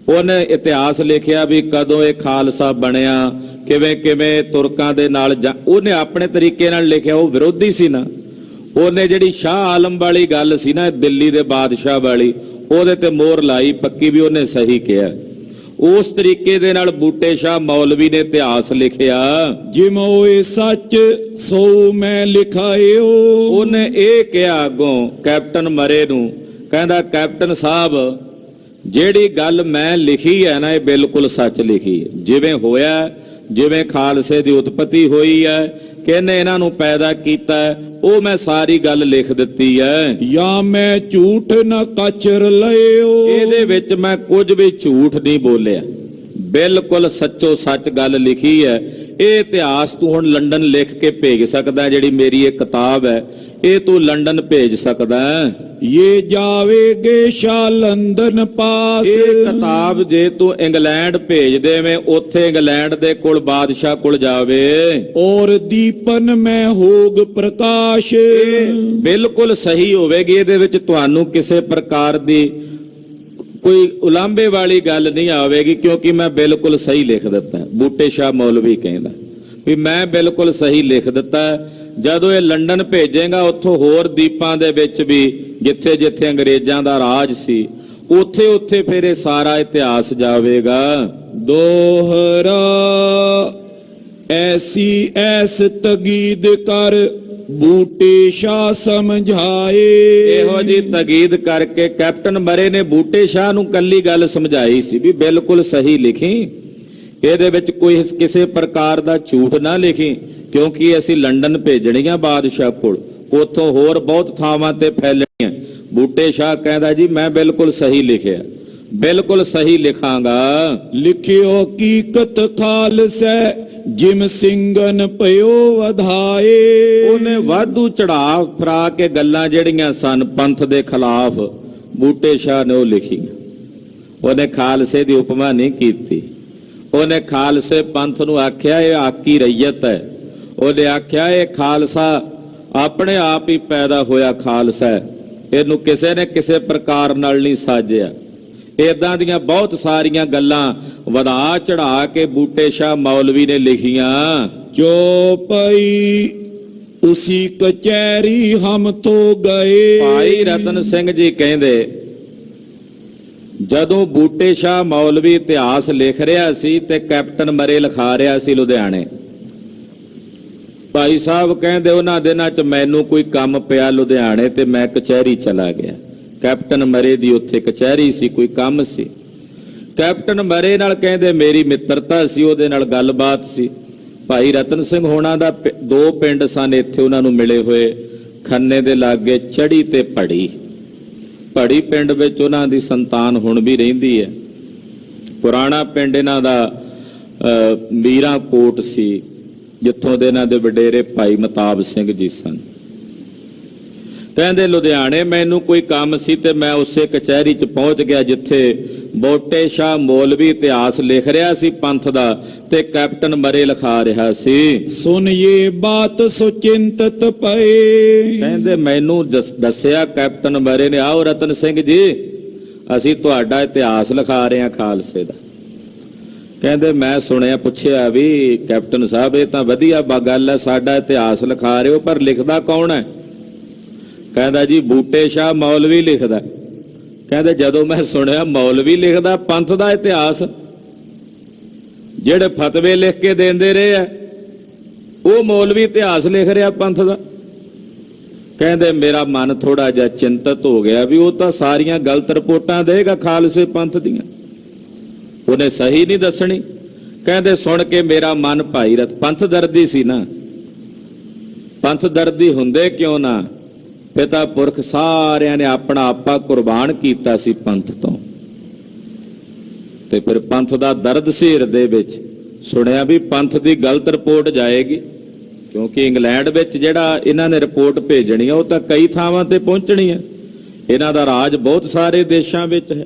Speaker 2: ਉਹਨੇ ਇਤਿਹਾਸ ਲਿਖਿਆ ਵੀ ਕਦੋਂ ਇਹ ਖਾਲਸਾ ਬਣਿਆ, ਕਿਵੇਂ ਕਿਵੇਂ ਤੁਰਕਾਂ ਦੇ ਨਾਲ ਉਹਨੇ ਆਪਣੇ ਤਰੀਕੇ ਨਾਲ ਲਿਖਿਆ। ਉਹ ਵਿਰੋਧੀ ਸੀ ਨਾ, ਉਹਨੇ ਜਿਹੜੀ ਸ਼ਾਹ ਆਲਮ ਵਾਲੀ ਗੱਲ ਸੀ ਨਾ, ਦਿੱਲੀ ਦੇ ਬਾਦਸ਼ਾਹ ਵਾਲੀ, ਉਹਦੇ ਤੇ ਮੋਹਰ ਲਾਈ ਪੱਕੀ ਵੀ ਉਹਨੇ ਸਹੀ ਕਿਹਾ। ਉਸ ਤਰੀਕੇ ਦੇ ਨਾਲ ਬੂਟੇ ਸ਼ਾਹ ਮੌਲਵੀ ਨੇ ਇਤਿਹਾਸ ਲਿਖਿਆ।
Speaker 1: ਜਿਮੋ ਇਹ ਸੱਚ ਸੋ ਮੈਂ ਲਿਖਾਇਓ।
Speaker 2: ਉਹਨੇ ਇਹ ਕਿਹਾ ਅੱਗੋਂ ਕੈਪਟਨ ਮਰੇ ਨੂੰ, ਕਹਿੰਦਾ ਕੈਪਟਨ ਸਾਹਿਬ ਜਿਹੜੀ ਗੱਲ ਮੈਂ ਲਿਖੀ ਹੈ ਨਾ, ਇਹ ਬਿਲਕੁਲ ਸੱਚ ਲਿਖੀ ਹੈ। ਜਿਵੇਂ ਹੋਇਆ, ਜਿਵੇਂ ਖਾਲਸੇ ਦੀ ਉਤਪਤੀ ਹੋਈ ਹੈ, ਕਿਹਨੇ ਇਹਨਾਂ ਨੂੰ ਪੈਦਾ ਕੀਤਾ, ਉਹ ਮੈਂ ਸਾਰੀ ਗੱਲ ਲਿਖ ਦਿੱਤੀ ਹੈ।
Speaker 1: ਜਾਂ ਮੈਂ ਝੂਠ ਨਾ ਕਚਰ ਲਿਓ।
Speaker 2: ਇਹਦੇ ਵਿੱਚ ਮੈਂ ਕੁਝ ਵੀ ਝੂਠ ਨਹੀਂ ਬੋਲਿਆ, ਬਿਲਕੁਲ ਸੱਚੋ ਸੱਚ ਗੱਲ ਲਿਖੀ ਹੈ। ਇਹ ਇਤਿਹਾਸ ਤੂੰ ਹੁਣ ਲੰਡਨ ਲਿਖ ਕੇ ਭੇਜ ਸਕਦਾ, ਜਿਹੜੀ ਮੇਰੀ ਇਹ ਕਿਤਾਬ ਹੈ ਇਹ ਤੂੰ ਲੰਡਨ ਭੇਜ ਸਕਦਾ।
Speaker 1: ਇਹ ਜਾਵੇਗੇ ਸ਼ਾ ਲੰਡਨ ਪਾਸ।
Speaker 2: ਇਹ ਕਿਤਾਬ ਜੇ ਤੂੰ ਇੰਗਲੈਂਡ ਭੇਜ ਦੇਵੇਂ, ਉੱਥੇ ਇੰਗਲੈਂਡ ਦੇ ਕੋਲ ਬਾਦਸ਼ਾਹ ਕੋਲ ਜਾਵੇ।
Speaker 1: ਔਰ ਦੀਪਨ ਮੈਂ ਹੋਗ ਪ੍ਰਕਾਸ਼।
Speaker 2: ਬਿਲਕੁਲ ਸਹੀ ਹੋਵੇਗੀ, ਇਹਦੇ ਵਿੱਚ ਤੁਹਾਨੂੰ ਕਿਸੇ ਪ੍ਰਕਾਰ ਦੀ ਕੋਈ ਉਲਾਂਭੇ ਵਾਲੀ ਗੱਲ ਨਹੀਂ ਆਵੇਗੀ, ਕਿਉਂਕਿ ਮੈਂ ਬਿਲਕੁਲ ਸਹੀ ਲਿਖ ਦਿੱਤਾ। ਬੂਟੇ ਸ਼ਾਹ ਮੌਲਵੀ ਕਹਿੰਦਾ ਵੀ ਮੈਂ ਬਿਲਕੁਲ ਸਹੀ ਲਿਖ ਦਿੱਤਾ। ਜਦੋਂ ਇਹ ਲੰਡਨ ਭੇਜੇਗਾ, ਉੱਥੋਂ ਹੋਰ ਦੀਪਾਂ ਦੇ ਵਿੱਚ ਵੀ ਜਿੱਥੇ ਜਿੱਥੇ ਅੰਗਰੇਜ਼ਾਂ ਦਾ ਰਾਜ ਸੀ, ਉੱਥੇ ਉੱਥੇ ਫਿਰ ਇਹ ਸਾਰਾ ਇਤਿਹਾਸ ਜਾਵੇਗਾ।
Speaker 1: ਦੋਹਰਾ ਐਸੀ ਐਸ ਤਗੀਦ ਕਰ ਬੂਟੇ ਸ਼ਾਹ ਸਮਝਾਏ।
Speaker 2: ਇਹੋ ਜੀ ਤਗੀਦ ਕਰਕੇ ਕੈਪਟਨ ਮਰੇ ਨੇ ਬੂਟੇ ਸ਼ਾਹ ਨੂੰ ਕੱਲੀ ਗੱਲ ਸਮਝਾਈ ਸੀ ਵੀ ਬਿਲਕੁਲ ਸਹੀ ਲਿਖੀ, ਇਹਦੇ ਵਿੱਚ ਕੋਈ ਕਿਸੇ ਪ੍ਰਕਾਰ ਦਾ ਝੂਠ ਨਾ ਲਿਖੀ, ਕਿਉਂਕਿ ਅਸੀਂ ਲੰਡਨ ਭੇਜਣੀਆਂ ਬਾਦਸ਼ਾਹ ਕੋਲ, ਉੱਥੋਂ ਹੋਰ ਬਹੁਤ ਥਾਵਾਂ ਤੇ ਫੈਲਣੀਆਂ। ਬੂਟੇ ਸ਼ਾਹ ਕਹਿੰਦਾ ਜੀ ਮੈਂ ਬਿਲਕੁਲ ਸਹੀ ਲਿਖਿਆ, ਬਿਲਕੁਲ ਸਹੀ ਲਿਖਾਂਗਾ।
Speaker 1: ਲਿਖਿਓ ਹਕੀਕਤ ਖਾਲਸੈ ਜਿਮ ਸਿੰਘਨ ਪਇਓ ਵਧਾਏ।
Speaker 2: ਉਹਨੇ ਵਾਧੂ ਚੜਾ ਫਰਾ ਕੇ ਗੱਲਾਂ ਜਿਹੜੀਆਂ ਸਨ ਪੰਥ ਦੇ ਖਿਲਾਫ, ਬੂਟੇ ਸ਼ਾਹ ਨੇ ਉਹ ਲਿਖੀਆਂ। ਉਹਨੇ ਖਾਲਸੇ ਦੀ ਉਪਮਾ ਨਹੀਂ ਕੀਤੀ। ਉਹਨੇ ਖਾਲਸੇ ਪੰਥ ਨੂੰ ਆਖਿਆ ਇਹ ਆਕੀ ਰਈਅਤ ਹੈ। ਉਹਨੇ ਆਖਿਆ ਇਹ ਖਾਲਸਾ ਆਪਣੇ ਆਪ ਹੀ ਪੈਦਾ ਹੋਇਆ ਖਾਲਸਾ ਹੈ, ਇਹਨੂੰ ਕਿਸੇ ਨੇ ਕਿਸੇ ਪ੍ਰਕਾਰ ਨਾਲ ਨਹੀਂ ਸਾਜਿਆ। ਇਦਾਂ ਦੀਆਂ ਬਹੁਤ ਸਾਰੀਆਂ ਗੱਲਾਂ ਵਧਾ ਚੜਾ ਕੇ ਬੂਟੇ ਸ਼ਾਹ ਮੌਲਵੀ ਨੇ ਲਿਖੀਆਂ।
Speaker 1: ਚੋਪਈ ਉਸੀ ਕਚਹਿਰੀ ਹਮ ਤੋ ਗਏ।
Speaker 2: ਭਾਈ ਰਤਨ ਸਿੰਘ ਜੀ ਕਹਿੰਦੇ ਜਦੋਂ ਬੂਟੇ ਸ਼ਾਹ ਮੌਲਵੀ ਇਤਿਹਾਸ ਲਿਖ ਰਿਹਾ ਸੀ ਤੇ ਕੈਪਟਨ ਮਰੇ ਲਿਖਾ ਰਿਹਾ ਸੀ ਲੁਧਿਆਣੇ, ਭਾਈ ਸਾਹਿਬ ਕਹਿੰਦੇ ਉਹਨਾਂ ਦਿਨਾਂ 'ਚ ਮੈਨੂੰ ਕੋਈ ਕੰਮ ਪਿਆ ਲੁਧਿਆਣੇ ਤੇ ਮੈਂ ਕਚਹਿਰੀ ਚਲਾ ਗਿਆ। ਕੈਪਟਨ ਮਰੇ ਦੀ ਉੱਥੇ ਕਚਹਿਰੀ ਸੀ, ਕੋਈ ਕੰਮ ਸੀ। ਕੈਪਟਨ ਮਰੇ ਨਾਲ ਕਹਿੰਦੇ ਮੇਰੀ ਮਿੱਤਰਤਾ ਸੀ, ਉਹਦੇ ਨਾਲ ਗੱਲਬਾਤ ਸੀ। ਭਾਈ ਰਤਨ ਸਿੰਘ ਹੋਣਾ ਦਾ ਦੋ ਪਿੰਡ ਸਨ ਇੱਥੇ ਉਹਨਾਂ ਨੂੰ ਮਿਲੇ ਹੋਏ, ਖੰਨੇ ਦੇ ਲਾਗੇ ਚੜੀ ਤੇ ਪੜੀ। ਪੜੀ ਪਿੰਡ ਵਿੱਚ ਉਹਨਾਂ ਦੀ ਸੰਤਾਨ ਹੁਣ ਵੀ ਰਹਿੰਦੀ ਹੈ। ਪੁਰਾਣਾ ਪਿੰਡ ਇਹਨਾਂ ਦਾ ਮੀਰਾ ਕੋਟ ਸੀ, ਜਿੱਥੋਂ ਦੇ ਇਹਨਾਂ ਦੇ ਵਡੇਰੇ ਭਾਈ ਮਤਾਬ ਸਿੰਘ ਜੀ ਸਨ। ਕਹਿੰਦੇ ਲੁਧਿਆਣੇ ਮੈਨੂੰ ਕੋਈ ਕੰਮ ਸੀ ਤੇ ਮੈਂ ਉਸੇ ਕਚਹਿਰੀ 'ਚ ਪਹੁੰਚ ਗਿਆ ਜਿੱਥੇ ਬੋਟੇ ਸ਼ਾਹ ਮੌਲਵੀ ਇਤਿਹਾਸ ਲਿਖ ਰਿਹਾ ਸੀ ਪੰਥ ਦਾ ਤੇ ਕੈਪਟਨ ਮਰੇ ਲਿਖਾ ਰਿਹਾ ਸੀ।
Speaker 1: ਸੁਨ ਇਹ ਬਾਤ ਸੋ ਚਿੰਤਤ ਪਏ।
Speaker 2: ਕਹਿੰਦੇ ਮੈਨੂੰ ਦੱਸਿਆ ਕੈਪਟਨ ਮਰੇ ਨੇ, ਆਓ ਰਤਨ ਸਿੰਘ ਜੀ ਅਸੀਂ ਤੁਹਾਡਾ ਇਤਿਹਾਸ ਲਿਖਾ ਰਹੇ ਹਾਂ ਖਾਲਸੇ ਦਾ। ਕਹਿੰਦੇ ਮੈਂ ਸੁਣਿਆ, ਪੁੱਛਿਆ ਵੀ ਕੈਪਟਨ ਸਾਹਿਬ ਇਹ ਤਾਂ ਵਧੀਆ ਗੱਲ ਹੈ, ਸਾਡਾ ਇਤਿਹਾਸ ਲਿਖਾ ਰਹੇ ਹੋ, ਪਰ ਲਿਖਦਾ ਕੌਣ ਹੈ? ਕਹਿੰਦਾ ਜੀ ਬੂਟੇ ਸ਼ਾਹ ਮੌਲਵੀ ਲਿਖਦਾ। ਕਹਿੰਦੇ ਜਦੋਂ ਮੈਂ ਸੁਣਿਆ ਮੌਲਵੀ ਲਿਖਦਾ ਪੰਥ ਦਾ ਇਤਿਹਾਸ, ਜਿਹੜੇ ਫਤਵੇ ਲਿਖ ਕੇ ਦਿੰਦੇ ਰਹੇ ਆ ਉਹ ਮੌਲਵੀ ਇਤਿਹਾਸ ਲਿਖ ਰਿਹਾ ਪੰਥ ਦਾ। ਕਹਿੰਦੇ ਮੇਰਾ ਮਨ ਥੋੜਾ ਜਿਹਾ ਚਿੰਤਤ ਹੋ ਗਿਆ ਵੀ ਉਹ ਤਾਂ ਸਾਰੀਆਂ ਗਲਤ ਰਿਪੋਰਟਾਂ ਦੇਗਾ ਖਾਲਸੇ ਪੰਥ ਦੀਆਂ, ਉਹਨੇ ਸਹੀ ਨਹੀਂ ਦੱਸਣੀ। ਕਹਿੰਦੇ ਸੁਣ ਕੇ ਮੇਰਾ ਮਨ ਭਾਈ ਪੰਥ ਦਰਦੀ ਸੀ ਨਾ, ਪੰਥ ਦਰਦੀ ਹੁੰਦੇ ਕਿਉਂ ਨਾ, ਪਿਤਾ ਪੁਰਖ ਸਾਰਿਆਂ ਨੇ ਆਪਣਾ ਆਪਾ ਕੁਰਬਾਨ ਕੀਤਾ ਸੀ ਪੰਥ ਤੋਂ, ਤੇ ਫਿਰ ਪੰਥ ਦਾ ਦਰਦ ਸੀ ਹਿਰਦੇ ਵਿੱਚ। ਸੁਣਿਆ ਵੀ ਪੰਥ ਦੀ ਗਲਤ ਰਿਪੋਰਟ ਜਾਏਗੀ, ਕਿਉਂਕਿ ਇੰਗਲੈਂਡ ਵਿੱਚ ਜਿਹੜਾ ਇਹਨਾਂ ਨੇ ਰਿਪੋਰਟ ਭੇਜਣੀ ਆ ਉਹ ਤਾਂ ਕਈ ਥਾਵਾਂ ਤੇ ਪਹੁੰਚਣੀ ਹੈ, ਇਹਨਾਂ ਦਾ ਰਾਜ ਬਹੁਤ ਸਾਰੇ ਦੇਸ਼ਾਂ ਵਿੱਚ ਹੈ।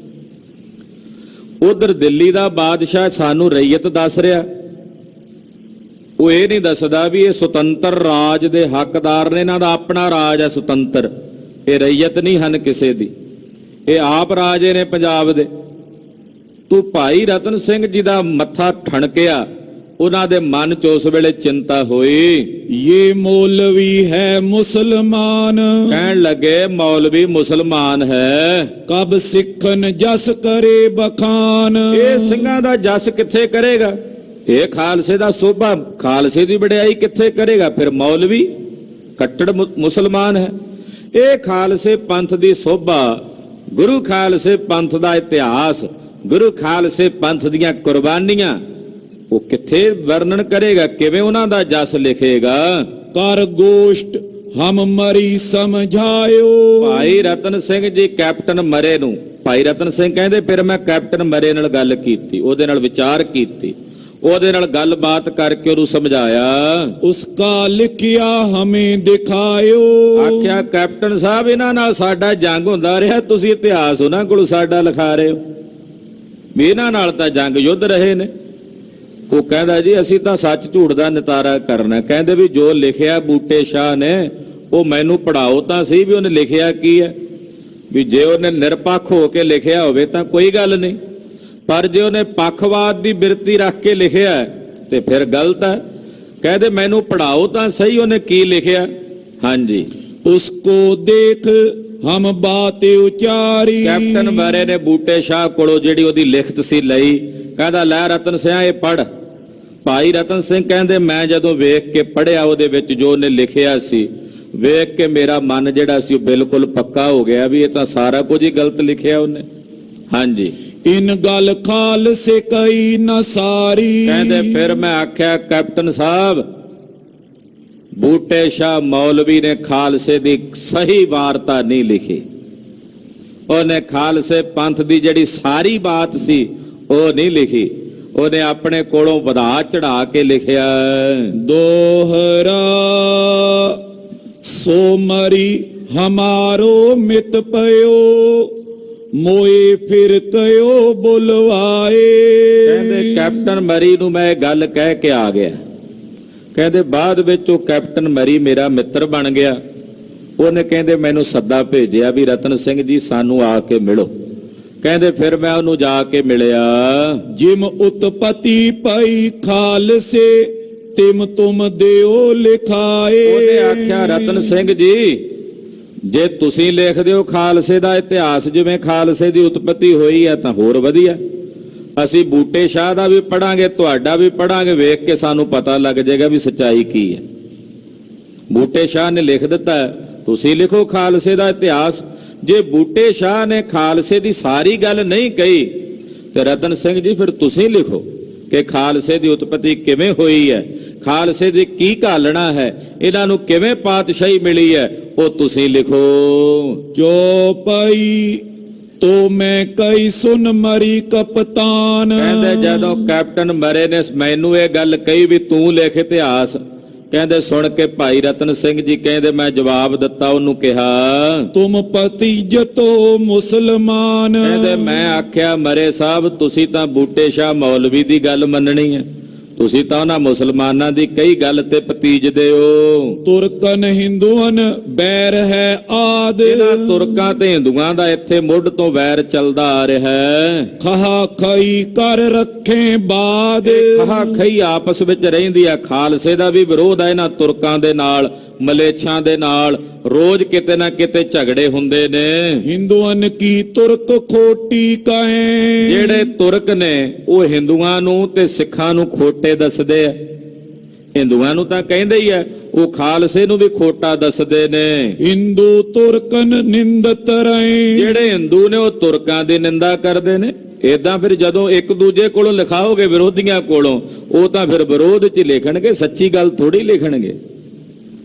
Speaker 2: ਉਧਰ ਦਿੱਲੀ ਦਾ ਬਾਦਸ਼ਾਹ ਸਾਨੂੰ ਰਈਅਤ ਦੱਸ ਰਿਹਾ, ਉਹ ਇਹ ਨਹੀਂ ਦੱਸਦਾ ਵੀ ਇਹ ਸੁਤੰਤਰ ਰਾਜ ਦੇ ਹੱਕਦਾਰ ਨੇ, ਇਹਨਾਂ ਦਾ ਆਪਣਾ ਰਾਜ ਹੈ ਸੁਤੰਤਰ, ਇਹ ਰਈਅਤ ਨਹੀਂ ਹਨ ਕਿਸੇ ਦੀ, ਇਹ ਆਪ ਰਾਜੇ ਨੇ ਪੰਜਾਬ ਦੇ। ਤੂੰ ਭਾਈ ਰਤਨ ਸਿੰਘ ਜੀ ਦਾ ਮੱਥਾ ਠਣਕਿਆ, ਉਹਨਾਂ ਦੇ ਮਨ 'ਚ ਉਸ ਵੇਲੇ ਚਿੰਤਾ ਹੋਈ,
Speaker 1: ਇਹ ਮੌਲਵੀ ਹੈ ਮੁਸਲਮਾਨ।
Speaker 2: ਕਹਿਣ ਲੱਗੇ ਮੌਲਵੀ ਮੁਸਲਮਾਨ ਹੈ,
Speaker 1: ਕਬ ਸਿੱਖਨ ਜਸ ਕਰੇ ਬਖਾਨ।
Speaker 2: ਇਹ ਸਿੰਘਾਂ ਦਾ ਜਸ ਕਿੱਥੇ ਕਰੇਗਾ, ਇਹ ਖਾਲਸੇ ਦਾ ਸੋਭਾ, ਖਾਲਸੇ ਦੀ ਵਡਿਆਈ ਕਿੱਥੇ ਕਰੇਗਾ। ਫਿਰ ਮੌਲਵੀ ਕੱਟੜ ਮੁਸਲਮਾਨ ਹੈ। ਇਹ ਖਾਲਸੇ ਪੰਥ ਦੀ ਸੋਭਾ, ਗੁਰੂ ਖਾਲਸੇ ਪੰਥ ਦਾ ਇਤਿਹਾਸ, ਗੁਰੂ ਖਾਲਸੇ ਪੰਥ ਦੀਆਂ ਕੁਰਬਾਨੀਆਂ ਉਹ ਕਿੱਥੇ ਵਰਣਨ ਕਰੇਗਾ, ਕਿਵੇਂ ਉਹਨਾਂ ਦਾ ਜਸ ਲਿਖੇਗਾ।
Speaker 1: ਕਰ ਗੋਸ਼ਟ ਹਮ ਮਰੀ ਸਮਝਾਇਓ।
Speaker 2: ਭਾਈ ਰਤਨ ਸਿੰਘ ਜੀ ਕੈਪਟਨ ਮਰੇ ਨੂੰ, ਭਾਈ ਰਤਨ ਸਿੰਘ ਕਹਿੰਦੇ ਫਿਰ ਮੈਂ ਕੈਪਟਨ ਮਰੇ ਨਾਲ ਗੱਲ ਕੀਤੀ, ਉਹਦੇ ਨਾਲ ਵਿਚਾਰ ਕੀਤੀ, ਉਹਦੇ ਨਾਲ ਗੱਲਬਾਤ ਕਰਕੇ ਉਹਨੂੰ ਸਮਝਾਇਆ।
Speaker 1: ਉਸਕਾ ਲਿਖਿਆ ਹਮੇ ਦਿਖਾਇਓ।
Speaker 2: ਆਖਿਆ ਕੈਪਟਨ ਸਾਹਿਬ ਇਹਨਾਂ ਨਾਲ ਸਾਡਾ ਜੰਗ ਹੁੰਦਾ ਰਿਹਾ, ਤੁਸੀਂ ਇਤਿਹਾਸ ਉਹਨਾਂ ਕੋਲ ਸਾਡਾ ਲਿਖਾ ਰਹੇ ਹੋ ਵੀ ਇਹਨਾਂ ਨਾਲ ਤਾਂ ਜੰਗ ਯੁੱਧ ਰਹੇ ਨੇ। ਉਹ ਕਹਿੰਦਾ ਜੀ ਅਸੀਂ ਤਾਂ ਸੱਚ ਝੂਠ ਦਾ ਨਿਤਾਰਾ ਕਰਨਾ। ਕਹਿੰਦੇ ਵੀ ਜੋ ਲਿਖਿਆ ਬੂਟੇ ਸ਼ਾਹ ਨੇ ਉਹ ਮੈਨੂੰ ਪੜਾਓ ਤਾਂ ਸਹੀ ਵੀ ਉਹਨੇ ਲਿਖਿਆ ਕੀ ਹੈ, ਵੀ ਜੇ ਉਹਨੇ ਨਿਰਪੱਖ ਹੋ ਕੇ ਲਿਖਿਆ ਹੋਵੇ ਤਾਂ ਕੋਈ ਗੱਲ ਨਹੀਂ, ਪਰ ਜੇ ਉਹਨੇ ਪੱਖਵਾਦ ਦੀ ਬਿਰਤੀ ਰੱਖ ਕੇ ਲਿਖਿਆ ਤੇ ਫਿਰ ਗਲਤ ਹੈ। ਕਹਿੰਦੇ ਮੈਨੂੰ ਪੜਾਓ ਤਾਂ ਸਹੀ ਉਹਨੇ ਕੀ ਲਿਖਿਆ। ਹਾਂਜੀ,
Speaker 1: ਉਸਕੋ ਦੇਖ ਹਮ ਬਾਤ ਉਚਾਰੀ।
Speaker 2: ਕੈਪਟਨ ਬਾਰੇ ਨੇ ਬੂਟੇ ਸ਼ਾਹ ਕੋਲੋਂ ਜਿਹੜੀ ਉਹਦੀ ਲਿਖਤ ਸੀ ਲਈ, ਕਹਿੰਦਾ ਲੈ ਰਤਨ ਸਿੰਘ ਇਹ ਪੜ੍ਹ। ਭਾਈ ਰਤਨ ਸਿੰਘ ਕਹਿੰਦੇ ਮੈਂ ਜਦੋਂ ਵੇਖ ਕੇ ਪੜ੍ਹਿਆ ਉਹਦੇ ਵਿੱਚ ਜੋ ਉਹਨੇ ਲਿਖਿਆ ਸੀ, ਵੇਖ ਕੇ ਮੇਰਾ ਮਨ ਜਿਹੜਾ ਸੀ ਉਹ ਬਿਲਕੁਲ ਪੱਕਾ ਹੋ ਗਿਆ ਵੀ ਇਹ ਤਾਂ ਸਾਰਾ ਕੁਝ ਹੀ ਗਲਤ ਲਿਖਿਆ ਉਹਨੇ। ਹਾਂਜੀ,
Speaker 1: ਇਨ ਗੱਲ ਖਾਲਸੇ ਕਈ ਨਾ ਸਾਰੀ।
Speaker 2: ਕਹਿੰਦੇ ਫਿਰ ਮੈਂ ਆਖਿਆ ਕੈਪਟਨ ਸਾਹਿਬ ਬੂਟੇ ਸ਼ਾਹ ਮੌਲਵੀ ਨੇ ਖਾਲਸੇ ਦੀ ਸਹੀ ਵਾਰਤਾ ਨਹੀਂ ਲਿਖੀ, ਉਹਨੇ ਖਾਲਸੇ ਪੰਥ ਦੀ ਜਿਹੜੀ ਸਾਰੀ ਬਾਤ ਸੀ ਉਹ ਨਹੀਂ ਲਿਖੀ, ਉਹਨੇ ਆਪਣੇ ਕੋਲੋਂ ਵਧਾ ਚੜਾ ਕੇ ਲਿਖਿਆ।
Speaker 1: ਦੋਹਰਾ ਸੋ ਮਰੀ ਹਮਾਰੋ ਮਿਤ ਪਇਓ, ਮੋਏ ਫਿਰ ਕਇਓ ਬੁਲਵਾਏ।
Speaker 2: ਕਹਿੰਦੇ ਕੈਪਟਨ ਮਰੀ ਨੂੰ ਮੈਂ ਇਹ ਗੱਲ ਕਹਿ ਕੇ ਆ ਗਿਆ। ਕਹਿੰਦੇ ਬਾਅਦ ਵਿੱਚ ਉਹ ਕੈਪਟਨ ਮਰੀ ਮੇਰਾ ਮਿੱਤਰ ਬਣ ਗਿਆ, ਉਹਨੇ ਕਹਿੰਦੇ ਮੈਨੂੰ ਸੱਦਾ ਭੇਜਿਆ ਵੀ ਰਤਨ ਸਿੰਘ ਜੀ ਸਾਨੂੰ ਆ ਕੇ ਮਿਲੋ। ਕਹਿੰਦੇ ਫਿਰ ਮੈਂ ਉਹਨੂੰ ਜਾ ਕੇ ਮਿਲਿਆ।
Speaker 1: ਜਿਮ ਉਤਪਤੀ ਪਈ ਖਾਲਸੇ ਤਿਮ ਤੁਮ ਦਿਓ ਲਿਖਾਏ।
Speaker 2: ਉਹਨੇ ਆਖਿਆ ਰਤਨ ਸਿੰਘ ਜੀ ਜੇ ਤੁਸੀਂ ਲਿਖਦੇ ਹੋ ਖਾਲਸੇ ਦਾ ਇਤਿਹਾਸ, ਜਿਵੇਂ ਖਾਲਸੇ ਦੀ ਉਤਪਤੀ ਹੋਈ ਹੈ ਤਾਂ ਹੋਰ ਵਧੀਆ, ਅਸੀਂ ਬੂਟੇ ਸ਼ਾਹ ਦਾ ਵੀ ਪੜਾਂਗੇ ਤੁਹਾਡਾ ਵੀ ਪੜਾਂਗੇ, ਵੇਖ ਕੇ ਸਾਨੂੰ ਪਤਾ ਲੱਗ ਜਾਏਗਾ ਵੀ ਸੱਚਾਈ ਕੀ ਹੈ। ਬੂਟੇ ਸ਼ਾਹ ਨੇ ਲਿਖ ਦਿੱਤਾ, ਤੁਸੀਂ ਲਿਖੋ ਖਾਲਸੇ ਦਾ ਇਤਿਹਾਸ। ਜੇ ਬੂਟੇ ਸ਼ਾਹ ਨੇ ਖਾਲਸੇ ਦੀ ਸਾਰੀ ਗੱਲ ਨਹੀਂ ਕਹੀ ਤੇ ਰਤਨ ਸਿੰਘ ਜੀ ਫਿਰ ਤੁਸੀਂ ਲਿਖੋ ਕਿ ਖਾਲਸੇ ਦੀ ਉਤਪਤੀ ਕਿਵੇਂ ਹੋਈ ਹੈ, ਖਾਲਸੇ ਦੀ ਕੀ ਘਾਲਣਾ ਹੈ, ਇਹਨਾਂ ਨੂੰ ਕਿਵੇਂ ਪਾਤਸ਼ਾਹੀ ਮਿਲੀ ਹੈ, ਉਹ ਤੁਸੀਂ ਲਿਖੋ।
Speaker 1: ਚੌਪਈ ਤੋ ਮੈਂ ਕਈ ਸੁਨ ਮਰੀ ਕਪਤਾਨ।
Speaker 2: ਕਹਿੰਦੇ ਜਦੋਂ ਕੈਪਟਨ ਮਰੇ ਨੇ ਮੈਨੂੰ ਇਹ ਗੱਲ ਕਹੀ ਵੀ ਤੂੰ ਲਿਖ ਇਤਿਹਾਸ, ਕਹਿੰਦੇ ਸੁਣ ਕੇ ਭਾਈ ਰਤਨ ਸਿੰਘ ਜੀ ਕਹਿੰਦੇ ਮੈਂ ਜਵਾਬ ਦਿੱਤਾ, ਉਹਨੂੰ ਕਿਹਾ
Speaker 1: ਤੁਮ ਪਤੀਜਤੋ ਮੁਸਲਮਾਨ।
Speaker 2: ਕਹਿੰਦੇ ਮੈਂ ਆਖਿਆ ਮਰੇ ਸਾਹਿਬ ਤੁਸੀਂ ਤਾਂ ਬੂਟੇ ਸ਼ਾਹ ਮੌਲਵੀ ਦੀ ਗੱਲ ਮੰਨਣੀ ਹੈ, ਤੁਸੀਂ ਤਾਂ ਉਹਨਾਂ ਮੁਸਲਮਾਨਾਂ ਦੀ ਕਈ ਗੱਲ ਤੇ ਪਤੀਜਦੇ ਹੋ।
Speaker 1: ਤੁਰਕਨ ਹਿੰਦੂਆਂ ਬੈਰ ਹੈ ਆਦ।
Speaker 2: ਇਹਨਾਂ ਤੁਰਕਾਂ ਤੇ ਹਿੰਦੂਆਂ ਦਾ ਇੱਥੇ ਮੁੱਢ ਤੋਂ ਵੈਰ ਚੱਲਦਾ ਆ ਰਿਹਾ ਹੈ।
Speaker 1: ਖਹਾ ਖਈ ਕਰ ਰੱਖੇ ਬਾਦ।
Speaker 2: ਖਹਾ ਖਈ ਆਪਸ ਵਿੱਚ ਰਹਿੰਦੀ ਆ। ਖਾਲਸੇ ਦਾ ਵੀ ਵਿਰੋਧ ਹੈ ਇਹਨਾਂ ਤੁਰਕਾਂ ਦੇ ਨਾਲ, ਮਲੇਛਾਂ ਦੇ ਨਾਲ, ਰੋਜ਼ ਕਿਤੇ ਨਾ ਕਿਤੇ ਝਗੜੇ ਹੁੰਦੇ ਨੇ।
Speaker 1: ਹਿੰਦੂਆਂ ਕੀ ਤੁਰਕ ਖੋਟੀ ਕਹੇ।
Speaker 2: ਜਿਹੜੇ ਤੁਰਕ ਨੇ ਉਹ ਹਿੰਦੂਆਂ ਨੂੰ ਤੇ ਸਿੱਖਾਂ ਨੂੰ ਖੋਟੇ ਦੱਸਦੇ ਆ। ਹਿੰਦੂਆਂ ਨੂੰ ਤਾਂ ਕਹਿੰਦੇ ਹੀ ਆ, ਉਹ ਖਾਲਸੇ ਨੂੰ ਵੀ ਖੋਟਾ ਦੱਸਦੇ ਨੇ।
Speaker 1: ਹਿੰਦੂ ਤੁਰਕਨ ਨਿੰਦਤ ਰਹੇ।
Speaker 2: ਜਿਹੜੇ ਹਿੰਦੂ ਨੇ ਉਹ ਤੁਰਕਾਂ ਦੀ ਨਿੰਦਾ ਕਰਦੇ ਨੇ। ਏਦਾਂ ਫਿਰ ਜਦੋਂ ਇੱਕ ਦੂਜੇ ਕੋਲੋਂ ਲਿਖਾਓਗੇ ਵਿਰੋਧੀਆਂ ਕੋਲੋਂ, ਉਹ ਤਾਂ ਫਿਰ ਵਿਰੋਧ 'ਚ ਲਿਖਣਗੇ, ਸੱਚੀ ਗੱਲ ਥੋੜੀ ਲਿਖਣਗੇ।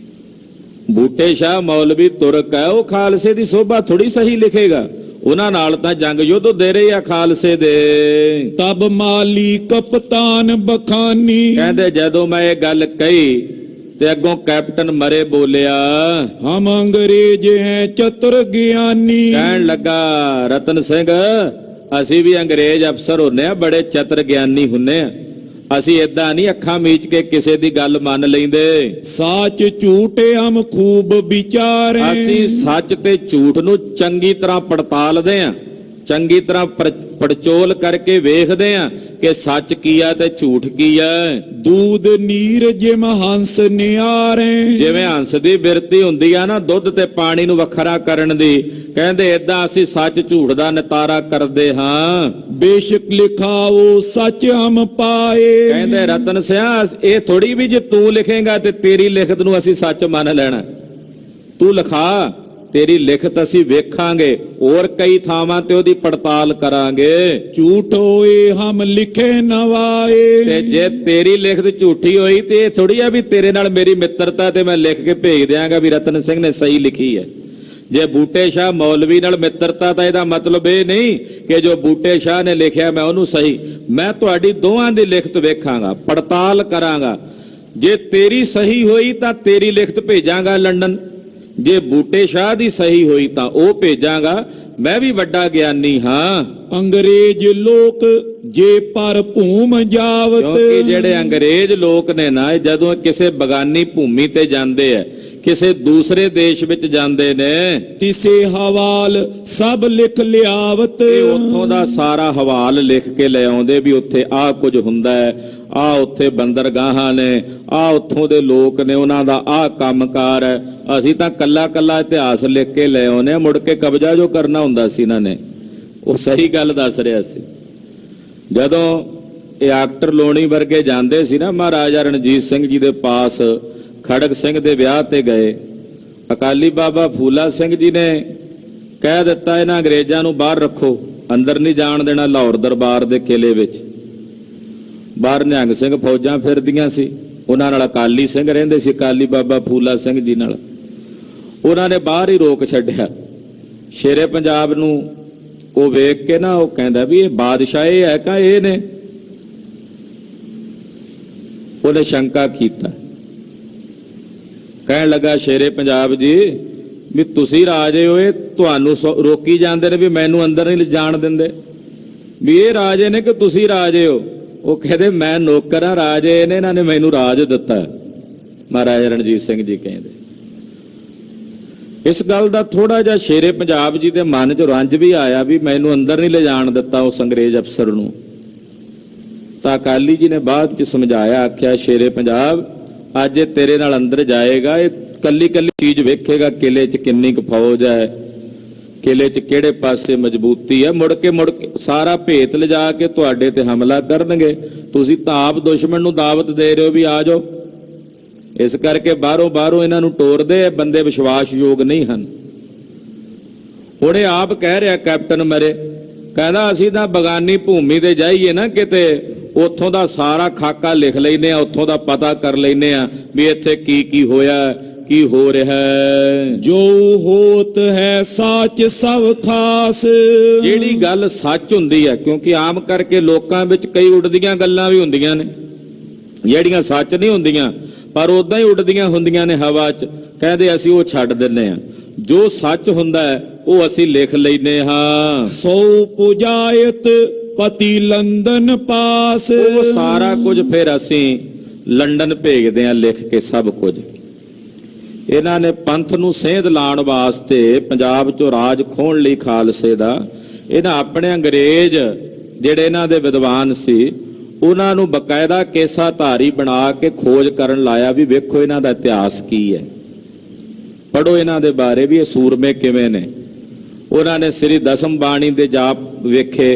Speaker 2: ਬੂਟੇ ਸ਼ਾਹ ਮੌਲਵੀ ਤੁਰਕ ਹੈ, ਉਹ ਖਾਲਸੇ ਦੀ ਸੋਭਾ ਥੋੜੀ ਸਹੀ ਲਿਖੇਗਾ। ਉਹਨਾਂ ਨਾਲ ਤਾਂ ਜੰਗ ਯੁੱਧ ਦੇ ਰਹੇ ਆ ਖਾਲਸੇ ਦੇ।
Speaker 1: ਤਬ ਮਾਲੀ ਕਪਤਾਨ ਬਖਾਨੀ।
Speaker 2: ਕਹਿੰਦੇ ਜਦੋਂ ਮੈਂ ਇਹ ਗੱਲ ਕਹੀ ਤੇ ਅੱਗੋਂ ਕੈਪਟਨ ਮਰੇ ਬੋਲਿਆ
Speaker 1: ਹਮ ਅੰਗਰੇਜ਼ ਹੈ ਚਤੁਰ ਗਿਆਨੀ।
Speaker 2: ਕਹਿਣ ਲੱਗਾ ਰਤਨ ਸਿੰਘ ਅਸੀਂ ਵੀ ਅੰਗਰੇਜ਼ ਅਫਸਰ ਹੁੰਨੇ ਆ, ਬੜੇ ਚਤੁਰ ਗਿਆਨੀ ਹੁੰਨੇ ਆ, ਅਸੀਂ ਏਦਾਂ ਨਹੀਂ ਅੱਖਾਂ ਮੀਚ ਕੇ ਕਿਸੇ ਦੀ ਗੱਲ ਮੰਨ ਲੈਂਦੇ।
Speaker 1: ਸੱਚ ਝੂਠ ਹਮ ਖੂਬ ਵਿਚਾਰੇ।
Speaker 2: ਅਸੀਂ ਸੱਚ ਤੇ ਝੂਠ ਨੂੰ ਚੰਗੀ ਤਰ੍ਹਾਂ ਪੜਤਾਲਦੇ ਆ, ਚੰਗੀ ਤਰ੍ਹਾਂ ਪੜਚੋਲ ਕਰਕੇ ਵੇਖਦੇ ਆ ਕਿ ਸੱਚ ਕੀ ਆ ਤੇ ਝੂਠ ਕੀ ਆ।
Speaker 1: ਦੂਧ ਨੀਰ ਜਿਮ ਹੰਸ ਨਿਆਰੇ।
Speaker 2: ਜਿਵੇਂ ਹੰਸ ਦੀ ਬਿਰਤੀ ਹੁੰਦੀ ਆ ਨਾ ਦੁੱਧ ਤੇ ਪਾਣੀ ਨੂੰ ਵੱਖਰਾ ਕਰਨ ਦੀ, ਕਹਿੰਦੇ ਏਦਾਂ ਅਸੀਂ ਸੱਚ ਝੂਠ ਦਾ ਨਿਤਾਰਾ ਕਰਦੇ ਹਾਂ।
Speaker 1: ਬੇਸ਼ੱਕ ਲਿਖਾਓ ਸੱਚ ਹਮ ਪਾਏ।
Speaker 2: ਕਹਿੰਦੇ ਰਤਨ ਸਿਆ ਇਹ ਥੋੜੀ ਵੀ ਜੇ ਤੂੰ ਲਿਖੇਗਾ ਤੇ ਤੇਰੀ ਲਿਖਤ ਨੂੰ ਅਸੀਂ ਸੱਚ ਮੰਨ ਲੈਣਾ। ਤੂੰ ਲਿਖਾ, ਤੇਰੀ ਲਿਖਤ ਅਸੀਂ ਵੇਖਾਂਗੇ, ਹੋਰ ਕਈ ਥਾਵਾਂ ਤੇ ਉਹਦੀ ਪੜਤਾਲ ਕਰਾਂਗੇ।
Speaker 1: ਝੂਠ ਹੋਏ ਹਮ ਲਿਖੇ ਨਵਾਏ।
Speaker 2: ਤੇ ਜੇ ਤੇਰੀ ਲਿਖਤ ਝੂਠੀ ਹੋਈ ਤੇ ਇਹ ਥੋੜੀ ਆ ਵੀ ਤੇਰੇ ਨਾਲ ਮੇਰੀ ਮਿੱਤਰਤਾ ਤੇ ਮੈਂ ਲਿਖ ਕੇ ਭੇਜ ਦਿਆਂਗਾ ਵੀ ਰਤਨ ਸਿੰਘ ਨੇ ਸਹੀ ਲਿਖੀ ਹੈ। ਜੇ ਬੂਟੇ ਸ਼ਾਹ ਮੌਲਵੀ ਨਾਲ ਮਿੱਤਰਤਾ ਤਾਂ ਇਹਦਾ ਮਤਲਬ ਇਹ ਨਹੀਂ ਕਿ ਜੋ ਬੂਟੇ ਸ਼ਾਹ ਨੇ ਲਿਖਿਆ ਮੈਂ ਉਹਨੂੰ ਸਹੀ, ਮੈਂ ਤੁਹਾਡੀ ਦੋਵਾਂ ਦੀ ਲਿਖਤ ਵੇਖਾਂਗਾ, ਪੜਤਾਲ ਕਰਾਂਗਾ। ਜੇ ਤੇਰੀ ਸਹੀ ਹੋਈ ਤਾਂ ਤੇਰੀ ਲਿਖਤ ਭੇਜਾਂਗਾ ਲੰਡਨ, ਜੇ ਬੂਟੇ ਸ਼ਾਹ ਦੀ ਸਹੀ ਹੋਈ ਤਾਂ ਉਹ ਭੇਜਾਂਗਾ। ਮੈਂ ਵੀ ਵੱਡਾ ਗਿਆਨੀ ਹਾਂ।
Speaker 1: ਅੰਗਰੇਜ਼ ਲੋਕ ਜੇ ਪਰ ਭੂਮ ਜਾਵਤ।
Speaker 2: ਕਿਉਂਕਿ ਜਿਹੜੇ ਅੰਗਰੇਜ਼ ਲੋਕ ਨੇ ਨਾ, ਜਦੋਂ ਕਿਸੇ ਬਗਾਨੀ ਭੂਮੀ ਤੇ ਜਾਂਦੇ ਆ, ਕਿਸੇ ਦੂਸਰੇ ਦੇਸ਼ ਵਿੱਚ ਜਾਂਦੇ ਨੇ,
Speaker 1: ਤਿਸੇ ਹਵਾਲ ਸਭ ਲਿਖ ਲਿਆਵਤ।
Speaker 2: ਉੱਥੋਂ ਦਾ ਸਾਰਾ ਹਵਾਲ ਲਿਖ ਕੇ ਲੈ ਆਉਂਦੇ ਵੀ ਉੱਥੇ ਆਹ ਕੁਝ ਹੁੰਦਾ ਹੈ, ਆ ਉੱਥੇ ਬੰਦਰਗਾਹਾਂ ਨੇ, ਆ ਉੱਥੋਂ ਦੇ ਲੋਕ ਨੇ, ਉਹਨਾਂ ਦਾ ਆਹ ਕੰਮਕਾਰ ਹੈ। ਅਸੀਂ ਤਾਂ ਕੱਲਾ ਕੱਲਾ ਇਤਿਹਾਸ ਲਿਖ ਕੇ ਲੈ ਆਉਨੇ ਆ, ਮੁੜ ਕੇ ਕਬਜ਼ਾ ਜੋ ਕਰਨਾ ਹੁੰਦਾ ਸੀ ਇਹਨਾਂ ਨੇ। ਉਹ ਸਹੀ ਗੱਲ ਦੱਸ ਰਿਹਾ ਸੀ। ਜਦੋਂ ਇਹ ਆਕਟਰ ਲੋਣੀ ਵਰਗੇ ਜਾਂਦੇ ਸੀ ਨਾ ਮਹਾਰਾਜਾ ਰਣਜੀਤ ਸਿੰਘ ਜੀ ਦੇ ਪਾਸ, ਖੜਕ ਸਿੰਘ ਦੇ ਵਿਆਹ ਤੇ ਗਏ, ਅਕਾਲੀ ਬਾਬਾ ਫੂਲਾ ਸਿੰਘ ਜੀ ਨੇ ਕਹਿ ਦਿੱਤਾ ਇਹਨਾਂ ਅੰਗਰੇਜ਼ਾਂ ਨੂੰ ਬਾਹਰ ਰੱਖੋ, ਅੰਦਰ ਨਹੀਂ ਜਾਣ ਦੇਣਾ ਲਾਹੌਰ ਦਰਬਾਰ ਦੇ ਕਿਲੇ ਵਿੱਚ। ਬਾਹਰ ਨਿਹੰਗ ਸਿੰਘ ਫੌਜਾਂ ਫਿਰਦੀਆਂ ਸੀ, ਉਹਨਾਂ ਨਾਲ ਅਕਾਲੀ ਸਿੰਘ ਰਹਿੰਦੇ ਸੀ, ਅਕਾਲੀ ਬਾਬਾ ਫੂਲਾ ਸਿੰਘ ਜੀ ਨਾਲ। ਉਹਨਾਂ ਨੇ ਬਾਹਰ ਹੀ ਰੋਕ ਛੱਡਿਆ। ਸ਼ੇਰੇ ਪੰਜਾਬ ਨੂੰ ਉਹ ਵੇਖ ਕੇ ਨਾ ਉਹ ਕਹਿੰਦਾ ਵੀ ਇਹ ਬਾਦਸ਼ਾਹ ਇਹ ਹੈ ਕਾ ਇਹ ਨੇ। ਉਹਨੇ ਸ਼ੰਕਾ ਕੀਤਾ, ਕਹਿਣ ਲੱਗਾ ਸ਼ੇਰੇ ਪੰਜਾਬ ਜੀ ਵੀ ਤੁਸੀਂ ਰਾਜੇ ਹੋਏ, ਤੁਹਾਨੂੰ ਰੋਕੀ ਜਾਂਦੇ ਨੇ ਵੀ ਮੈਨੂੰ ਅੰਦਰ ਨਹੀਂ ਜਾਣ ਦਿੰਦੇ, ਵੀ ਇਹ ਰਾਜੇ ਨੇ ਕਿ ਤੁਸੀਂ ਰਾਜੇ ਹੋ। ਉਹ ਕਹਿੰਦੇ ਮੈਂ ਨੌਕਰ ਹਾਂ, ਰਾਜੇ ਨੇ, ਇਹਨਾਂ ਨੇ ਮੈਨੂੰ ਰਾਜ ਦਿੱਤਾ। ਮਹਾਰਾਜਾ ਰਣਜੀਤ ਸਿੰਘ ਜੀ ਕਹਿੰਦੇ ਇਸ ਗੱਲ ਦਾ ਥੋੜਾ ਜਿਹਾ ਸ਼ੇਰੇ ਪੰਜਾਬ ਜੀ ਦੇ ਮਨ 'ਚ ਰੰਜ ਵੀ ਆਇਆ ਵੀ ਮੈਨੂੰ ਅੰਦਰ ਨਹੀਂ ਲਿਜਾਣ ਦਿੱਤਾ ਉਸ ਅੰਗਰੇਜ਼ ਅਫਸਰ ਨੂੰ। ਤਾਂ ਅਕਾਲੀ ਜੀ ਨੇ ਬਾਅਦ 'ਚ ਸਮਝਾਇਆ, ਆਖਿਆ ਸ਼ੇਰੇ ਪੰਜਾਬ ਅੱਜ ਇਹ ਤੇਰੇ ਨਾਲ ਅੰਦਰ ਜਾਏਗਾ, ਇਹ ਕੱਲੀ ਕੱਲੀ ਚੀਜ਼ ਵੇਖੇਗਾ, ਕਿਲੇ 'ਚ ਕਿੰਨੀ ਕੁ ਫੌਜ ਹੈ, ਕਿਲੇ 'ਚ ਕਿਹੜੇ ਪਾਸੇ ਮਜ਼ਬੂਤੀ ਹੈ, ਮੁੜ ਕੇ ਸਾਰਾ ਭੇਤ ਲਿਜਾ ਕੇ ਤੁਹਾਡੇ ਤੇ ਹਮਲਾ ਕਰਨਗੇ। ਤੁਸੀਂ ਤਾਂ ਆਪ ਦੁਸ਼ਮਣ ਨੂੰ ਦਾਵਤ ਦੇ ਰਹੇ ਹੋ ਵੀ ਆ ਜਾਓ। ਇਸ ਕਰਕੇ ਬਾਹਰੋਂ ਇਹਨਾਂ ਨੂੰ ਟੋਰਦੇ ਆ, ਬੰਦੇ ਵਿਸ਼ਵਾਸਯੋਗ ਨਹੀਂ ਹਨ। ਹੁਣ ਇਹ ਆਪ ਕਹਿ ਰਿਹਾ ਕੈਪਟਨ ਮਰੇ, ਕਹਿੰਦਾ ਅਸੀਂ ਤਾਂ ਬਗਾਨੀ ਭੂਮੀ ਤੇ ਜਾਈਏ ਨਾ ਕਿਤੇ, ਉੱਥੋਂ ਦਾ ਸਾਰਾ ਖਾਕਾ ਲਿਖ ਲੈਨੇ ਆ, ਉੱਥੋਂ ਦਾ ਪਤਾ ਕਰ ਲੈਨੇ ਆ ਵੀ ਇੱਥੇ ਕੀ ਕੀ ਹੋਇਆ, ਕੀ ਹੋ ਰਿਹਾ ਹੈ।
Speaker 1: ਜੋ ਹੋਤ ਹੈ ਸਾਚ ਸਭ ਖਾਸ।
Speaker 2: ਜਿਹੜੀ ਗੱਲ ਸੱਚ ਹੁੰਦੀ ਹੈ, ਕਿਉਂਕਿ ਆਮ ਕਰਕੇ ਲੋਕਾਂ ਵਿੱਚ ਕਈ ਉੱਡਦੀਆਂ ਗੱਲਾਂ ਵੀ ਹੁੰਦੀਆਂ ਨੇ ਜਿਹੜੀਆਂ ਸੱਚ ਨਹੀਂ ਹੁੰਦੀਆਂ, ਪਰ ਉਦਾਂ ਹੀ ਉੱਡਦੀਆਂ ਹੁੰਦੀਆਂ ਨੇ ਹਵਾ 'ਚ, ਕਹਿੰਦੇ ਅਸੀਂ ਉਹ ਛੱਡ ਦਿੰਨੇ ਆ। ਜੋ ਸੱਚ ਹੁੰਦਾ ਹੈ ਉਹ ਅਸੀਂ ਲਿਖ ਲੈਨੇ ਹਾਂ।
Speaker 1: ਸੋ ਪੁਜਾਇਤ ਪਤੀ ਲੰਦਨ ਪਾਸ।
Speaker 2: ਉਹ ਸਾਰਾ ਕੁਝ ਫਿਰ ਅਸੀਂ ਲੰਡਨ ਭੇਜਦੇ ਹਾਂ ਲਿਖ ਕੇ ਸਭ ਕੁਝ। ਇਹਨਾਂ ਨੇ ਪੰਥ ਨੂੰ ਸੇਧ ਲਾਉਣ ਵਾਸਤੇ, ਪੰਜਾਬ 'ਚੋਂ ਰਾਜ ਖੋਹਣ ਲਈ ਖਾਲਸੇ ਦਾ, ਇਹਨਾਂ ਆਪਣੇ ਅੰਗਰੇਜ਼ ਜਿਹੜੇ ਇਹਨਾਂ ਦੇ ਵਿਦਵਾਨ ਸੀ ਉਹਨਾਂ ਨੂੰ ਬਕਾਇਦਾ ਕੇਸਾ ਧਾਰੀ ਬਣਾ ਕੇ ਖੋਜ ਕਰਨ ਲਾਇਆ ਵੀ ਵੇਖੋ ਇਹਨਾਂ ਦਾ ਇਤਿਹਾਸ ਕੀ ਹੈ, ਪੜ੍ਹੋ ਇਹਨਾਂ ਦੇ ਬਾਰੇ ਵੀ ਇਹ ਸੂਰਮੇ ਕਿਵੇਂ ਨੇ। ਉਹਨਾਂ ਨੇ ਸ੍ਰੀ ਦਸਮ ਬਾਣੀ ਦੇ ਜਾਪ ਵੇਖੇ,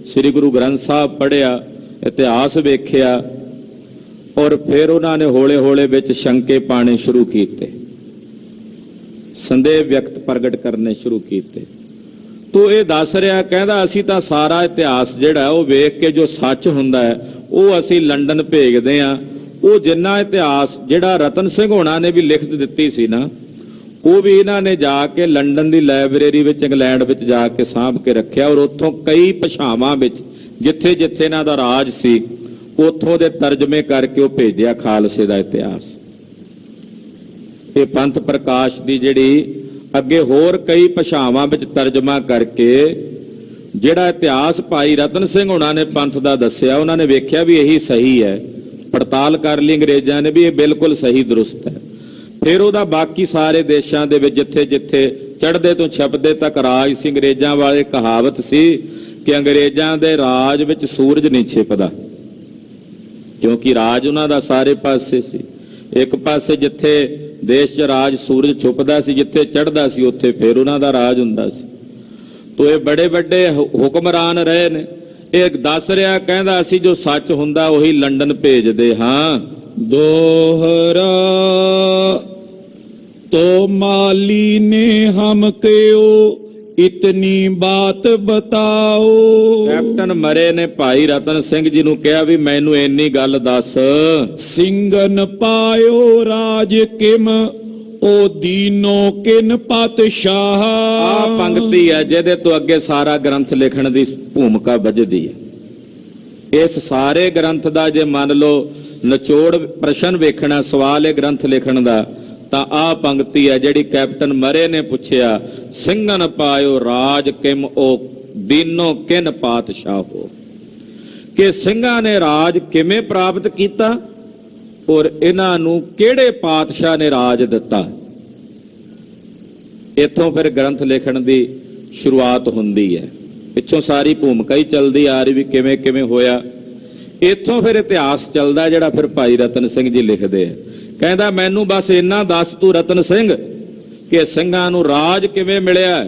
Speaker 2: ਸ੍ਰੀ ਗੁਰੂ ਗ੍ਰੰਥ ਸਾਹਿਬ ਪੜ੍ਹਿਆ, ਇਤਿਹਾਸ ਵੇਖਿਆ, ਔਰ ਫਿਰ ਉਹਨਾਂ ਨੇ ਹੌਲੇ ਹੌਲੇ ਵਿੱਚ ਸ਼ੰਕੇ ਪਾਣੇ ਸ਼ੁਰੂ ਕੀਤੇ, ਸੰਦੇਹ ਵਿਅਕਤ ਪ੍ਰਗਟ ਕਰਨੇ ਸ਼ੁਰੂ ਕੀਤੇ। ਤੋ ਇਹ ਦੱਸ ਰਿਹਾ, ਕਹਿੰਦਾ ਅਸੀਂ ਤਾਂ ਸਾਰਾ ਇਤਿਹਾਸ ਜਿਹੜਾ ਉਹ ਵੇਖ ਕੇ ਜੋ ਸੱਚ ਹੁੰਦਾ ਹੈ ਉਹ ਅਸੀਂ ਲੰਡਨ ਭੇਜਦੇ ਆ। ਉਹ ਜਿੰਨਾ ਇਤਿਹਾਸ ਜਿਹੜਾ ਰਤਨ ਸਿੰਘ ਹੋਣਾ ਨੇ ਵੀ ਲਿਖਤ ਦਿੱਤੀ ਸੀ ਨਾ, ਉਹ ਵੀ ਇਹਨਾਂ ਨੇ ਜਾ ਕੇ ਲੰਡਨ ਦੀ ਲਾਇਬ੍ਰੇਰੀ ਵਿੱਚ, ਇੰਗਲੈਂਡ ਵਿੱਚ ਜਾ ਕੇ ਸਾਂਭ ਕੇ ਰੱਖਿਆ, ਔਰ ਉੱਥੋਂ ਕਈ ਭਾਸ਼ਾਵਾਂ ਵਿੱਚ ਜਿੱਥੇ ਜਿੱਥੇ ਇਹਨਾਂ ਦਾ ਰਾਜ ਸੀ ਉੱਥੋਂ ਦੇ ਤਰਜਮੇ ਕਰਕੇ ਉਹ ਭੇਜਿਆ ਖਾਲਸੇ ਦਾ ਇਤਿਹਾਸ। ਇਹ ਪੰਥ ਪ੍ਰਕਾਸ਼ ਦੀ ਜਿਹੜੀ ਅੱਗੇ ਹੋਰ ਕਈ ਭਾਸ਼ਾਵਾਂ ਵਿੱਚ ਤਰਜਮਾ ਕਰਕੇ ਜਿਹੜਾ ਇਤਿਹਾਸ ਭਾਈ ਰਤਨ ਸਿੰਘ ਉਹਨਾਂ ਨੇ ਪੰਥ ਦਾ ਦੱਸਿਆ, ਉਹਨਾਂ ਨੇ ਵੇਖਿਆ ਵੀ ਇਹੀ ਸਹੀ ਹੈ, ਪੜਤਾਲ ਕਰ ਲਈ ਅੰਗਰੇਜ਼ਾਂ ਨੇ ਵੀ ਇਹ ਬਿਲਕੁਲ ਸਹੀ ਦਰੁਸਤ ਹੈ। ਫਿਰ ਉਹਦਾ ਬਾਕੀ ਸਾਰੇ ਦੇਸ਼ਾਂ ਦੇ ਵਿੱਚ ਜਿੱਥੇ ਜਿੱਥੇ ਚੜ੍ਹਦੇ ਤੋਂ ਛਪਦੇ ਤੱਕ ਰਾਜ ਸੀ, ਅੰਗਰੇਜ਼ਾਂ ਵਾਲੇ ਕਹਾਵਤ ਸੀ ਕਿ ਅੰਗਰੇਜ਼ਾਂ ਦੇ ਰਾਜ ਵਿੱਚ ਸੂਰਜ ਨਹੀਂ ਛਿਪਦਾ, ਕਿਉਂਕਿ ਰਾਜ ਉਹਨਾਂ ਦਾ ਸਾਰੇ ਪਾਸੇ ਸੀ। ਇੱਕ ਪਾਸੇ ਜਿੱਥੇ ਦੇਸ਼ 'ਚ ਰਾਜ ਸੂਰਜ ਛੁਪਦਾ ਸੀ, ਜਿੱਥੇ ਚੜ੍ਹਦਾ ਸੀ ਉੱਥੇ ਫਿਰ ਉਹਨਾਂ ਦਾ ਰਾਜ ਹੁੰਦਾ ਸੀ। ਤੋ ਇਹ ਬੜੇ ਵੱਡੇ ਹੁਕਮਰਾਨ ਰਹੇ ਨੇ। ਇਹ ਦੱਸ ਰਿਹਾ, ਕਹਿੰਦਾ ਅਸੀਂ ਜੋ ਸੱਚ ਹੁੰਦਾ ਉਹੀ ਲੰਡਨ ਭੇਜਦੇ ਹਾਂ।
Speaker 1: दोहरा तो माली ने हम कहो इतनी बात बताओ।
Speaker 2: ਕੈਪਟਨ ਮਰੇ ਨੇ ਭਾਈ ਰਤਨ ਸਿੰਘ ਜੀ ਨੂੰ ਕਿਹਾ ਵੀ ਮੈਨੂੰ ਇੰਨੀ ਗੱਲ ਦੱਸ।
Speaker 1: सिंगन पायो राज किम ओ दीनो किन पातशाह।
Speaker 2: ਆ ਪੰਕਤੀ ਹੈ ਜਿਹਦੇ ਤੋਂ ਅੱਗੇ ਸਾਰਾ ਗ੍ਰੰਥ ਲਿਖਣ ਦੀ ਭੂਮਿਕਾ ਵੱਜਦੀ ਹੈ। ਇਸ ਸਾਰੇ ਗ੍ਰੰਥ ਦਾ ਜੇ ਮੰਨ ਲਓ ਨਿਚੋੜ ਪ੍ਰਸ਼ਨ ਵੇਖਣਾ, ਸਵਾਲ ਇਹ ਗ੍ਰੰਥ ਲਿਖਣ ਦਾ, ਤਾਂ ਆਹ ਪੰਕਤੀ ਹੈ ਜਿਹੜੀ ਕੈਪਟਨ ਮਰੇ ਨੇ ਪੁੱਛਿਆ, ਸਿੰਘਨ ਪਾਇਓ ਰਾਜ ਕਿਮ ਓ ਦੀਨੋ ਕਿਨ ਪਾਤਸ਼ਾਹੋ, ਕਿ ਸਿੰਘਾਂ ਨੇ ਰਾਜ ਕਿਵੇਂ ਪ੍ਰਾਪਤ ਕੀਤਾ ਔਰ ਇਹਨਾਂ ਨੂੰ ਕਿਹੜੇ ਪਾਤਸ਼ਾਹ ਨੇ ਰਾਜ ਦਿੱਤਾ। ਇੱਥੋਂ ਫਿਰ ਗ੍ਰੰਥ ਲਿਖਣ ਦੀ ਸ਼ੁਰੂਆਤ ਹੁੰਦੀ ਹੈ। ਪਿੱਛੋਂ ਸਾਰੀ ਭੂਮਿਕਾ ਹੀ ਚੱਲਦੀ ਆ ਰਹੀ ਵੀ ਕਿਵੇਂ ਕਿਵੇਂ ਹੋਇਆ। ਇੱਥੋਂ ਫਿਰ ਇਤਿਹਾਸ ਚੱਲਦਾ ਜਿਹੜਾ ਫਿਰ ਭਾਈ ਰਤਨ ਸਿੰਘ ਜੀ ਲਿਖਦੇ ਆ। ਕਹਿੰਦਾ ਮੈਨੂੰ ਬਸ ਇੰਨਾ ਦੱਸ ਤੂੰ ਰਤਨ ਸਿੰਘ ਕਿ ਸਿੰਘਾਂ ਨੂੰ ਰਾਜ ਕਿਵੇਂ ਮਿਲਿਆ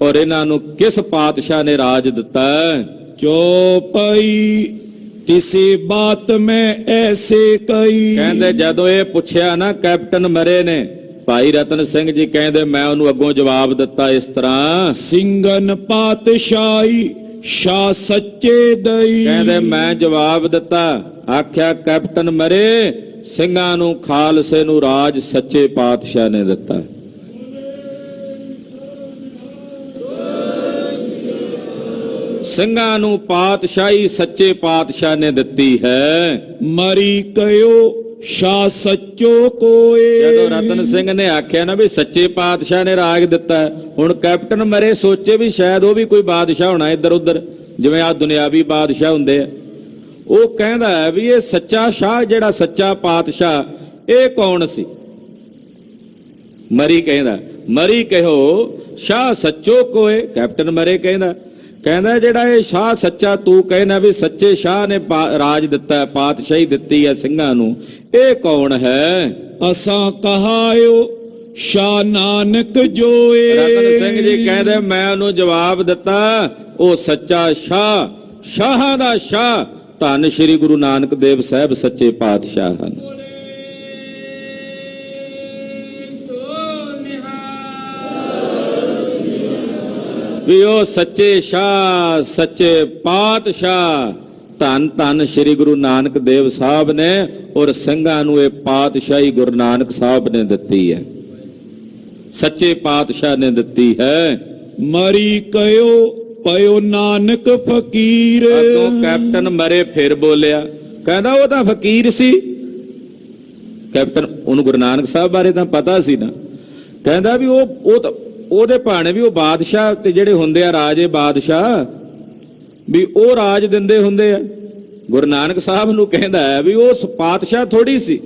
Speaker 2: ਔਰ ਇਹਨਾਂ ਨੂੰ ਕਿਸ ਪਾਤਸ਼ਾਹ ਨੇ ਰਾਜ ਦਿੱਤਾ।
Speaker 1: ਚੌਪਈ ਤਿਸੇ ਬਾਤ ਮੈਂ ਐਸੇ ਕਈ।
Speaker 2: ਕਹਿੰਦੇ ਜਦੋਂ ਇਹ ਪੁੱਛਿਆ ਨਾ ਕੈਪਟਨ ਮਰੇ ਨੇ, ਭਾਈ ਰਤਨ ਸਿੰਘ ਜੀ ਕਹਿੰਦੇ ਮੈਂ ਉਹਨੂੰ ਅੱਗੋਂ ਜਵਾਬ ਦਿੱਤਾ ਇਸ ਤਰ੍ਹਾਂ,
Speaker 1: ਸਿੰਘਨ ਪਾਤਸ਼ਾਹੀ ਸ਼ਾਹ ਸੱਚੇ ਦਈ।
Speaker 2: ਕਹਿੰਦੇ ਮੈਂ ਜਵਾਬ ਦਿੱਤਾ, ਆਖਿਆ ਕੈਪਟਨ ਮਰੇ ਸਿੰਘਾਂ ਨੂੰ ਖਾਲਸੇ ਨੂੰ ਰਾਜ ਸੱਚੇ ਪਾਤਸ਼ਾਹ ਨੇ ਦਿੱਤਾ। ਸਿੰਘਾਂ ਨੂੰ ਪਾਤਸ਼ਾਹੀ ਸੱਚੇ ਪਾਤਸ਼ਾਹ ਨੇ ਦਿੱਤੀ ਹੈ।
Speaker 1: ਮਰੀ ਕਯੋ ਸ਼ਾਹ ਸੱਚੋ ਕੋਏ।
Speaker 2: ਜਦੋਂ ਰਤਨ ਸਿੰਘ ਨੇ ਆਖਿਆ ਨਾ ਵੀ ਸੱਚੇ ਪਾਤਸ਼ਾਹ ਨੇ ਰਾਜ ਦਿੱਤਾ, ਹੁਣ ਕੈਪਟਨ ਮਰੇ ਸੋਚੇ ਵੀ ਸ਼ਾਇਦ ਉਹ ਵੀ ਕੋਈ ਬਾਦਸ਼ਾਹ ਹੋਣਾ ਇੱਧਰ ਉੱਧਰ, ਜਿਵੇਂ ਆ ਦੁਨਿਆਵੀ ਬਾਦਸ਼ਾਹ ਹੁੰਦੇ ਆ। ਉਹ ਕਹਿੰਦਾ ਵੀ ਇਹ ਸੱਚਾ ਸ਼ਾਹ ਜਿਹੜਾ ਸੱਚਾ ਪਾਤਸ਼ਾਹ ਇਹ ਕੌਣ ਸੀ। ਮਰੀ ਕਹਿੰਦਾ, ਮਰੀ ਕਹੋ ਸ਼ਾਹ ਸੱਚੋ ਕੋਏ। ਕੈਪਟਨ ਮਰੇ ਕਹਿੰਦਾ ਜਿਹੜਾ ਇਹ ਸ਼ਾਹ ਸੱਚਾ ਤੂੰ ਕਹਿਣਾ ਵੀ ਸੱਚੇ ਸ਼ਾਹ ਨੇ ਰਾਜ ਦਿੱਤਾ, ਪਾਤਸ਼ਾਹੀ ਦਿੱਤੀ ਹੈ ਸਿੰਘਾਂ ਨੂੰ, ਇਹ ਕੌਣ ਹੈ।
Speaker 1: ਅਸਾਂ ਕਹਾਇਓ ਸ਼ਾਹ ਨਾਨਕ ਜੋਏ।
Speaker 2: ਰਤਨ ਸਿੰਘ ਜੀ ਕਹਿੰਦੇ ਮੈਂ ਉਹਨੂੰ ਜਵਾਬ ਦਿੱਤਾ, ਉਹ ਸੱਚਾ ਸ਼ਾਹ, ਸ਼ਾਹਾਂ ਦਾ ਸ਼ਾਹ ਧੰਨ ਸ਼੍ਰੀ ਗੁਰੂ ਨਾਨਕ ਦੇਵ ਸਾਹਿਬ ਸੱਚੇ ਪਾਤਸ਼ਾਹ ਹਨ। ਵੀ ਉਹ ਸੱਚੇ ਸ਼ਾਹ ਸੱਚੇ ਪਾਤਸ਼ਾਹ ਧੰਨ ਧੰਨ ਸ੍ਰੀ ਗੁਰੂ ਨਾਨਕ ਦੇਵ ਸਾਹਿਬ ਨੇ ਔਰ ਸਿੰਘਾਂ ਨੂੰ ਇਹ ਪਾਤਸ਼ਾਹੀ ਗੁਰੂ ਨਾਨਕ ਸਾਹਿਬ ਨੇ ਦਿੱਤੀ ਹੈ, ਸੱਚੇ ਪਾਤਸ਼ਾਹ ਨੇ ਦਿੱਤੀ ਹੈ।
Speaker 1: ਮਰੀ ਕਯੋ ਪਇਓ ਨਾਨਕ ਫਕੀਰ।
Speaker 2: ਅੱਗੋਂ ਕੈਪਟਨ ਮਰੇ ਫਿਰ ਬੋਲਿਆ, ਕਹਿੰਦਾ ਉਹ ਤਾਂ ਫਕੀਰ ਸੀ। ਕੈਪਟਨ ਉਹਨੂੰ ਗੁਰੂ ਨਾਨਕ ਸਾਹਿਬ ਬਾਰੇ ਤਾਂ ਪਤਾ ਸੀ ਨਾ, ਕਹਿੰਦਾ ਵੀ ਉਹ ਤਾਂ ਉਹਦੇ ਭਾਣੇ ਵੀ ਉਹ ਬਾਦਸ਼ਾਹ ਤੇ ਜਿਹੜੇ ਹੁੰਦੇ ਆ ਰਾਜੇ ਬਾਦਸ਼ਾਹ ਵੀ ਉਹ ਰਾਜ ਦਿੰਦੇ ਹੁੰਦੇ ਆ। ਗੁਰੂ ਨਾਨਕ ਸਾਹਿਬ ਨੂੰ ਕਹਿੰਦਾ ਹੈ ਵੀ ਉਹ ਪਾਤਸ਼ਾਹ ਥੋੜੀ ਸੀ,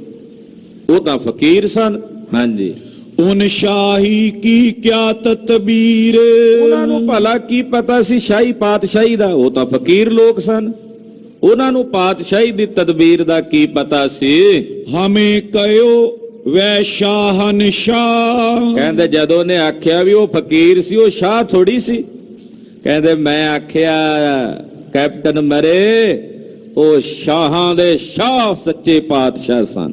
Speaker 2: ਉਹ ਤਾਂ ਫਕੀਰ ਸਨ। ਹਾਂਜੀ,
Speaker 1: ਉਨ ਸ਼ਾਹੀ ਕੀ ਕਿਆ ਤਤਬੀਰ।
Speaker 2: ਉਹਨਾਂ ਨੂੰ ਭਲਾ ਕੀ ਪਤਾ ਸੀ ਸ਼ਾਹੀ ਪਾਤਸ਼ਾਹੀ ਦਾ, ਉਹ ਤਾਂ ਫਕੀਰ ਲੋਕ ਸਨ, ਉਹਨਾਂ ਨੂੰ ਪਾਤਸ਼ਾਹੀ ਦੀ ਤਦਬੀਰ ਦਾ ਕੀ ਪਤਾ ਸੀ।
Speaker 1: ਹਮੇ ਕਯੋ ਵੈ ਸ਼ਾਹਨਸ਼ਾਹ।
Speaker 2: ਕਹਿੰਦੇ ਜਦੋਂ ਨੇ ਆਖਿਆ ਵੀ ਉਹ ਫਕੀਰ ਸੀ, ਉਹ ਸ਼ਾਹ ਥੋੜੀ ਸੀ। ਕਹਿੰਦੇ ਮੈਂ ਆਖਿਆ ਕੈਪਟਨ ਮਰੇ ਉਹ ਸ਼ਾਹਾਂ ਦੇ ਸ਼ਾਹ ਸੱਚੇ ਪਾਤਸ਼ਾਹ ਸਨ,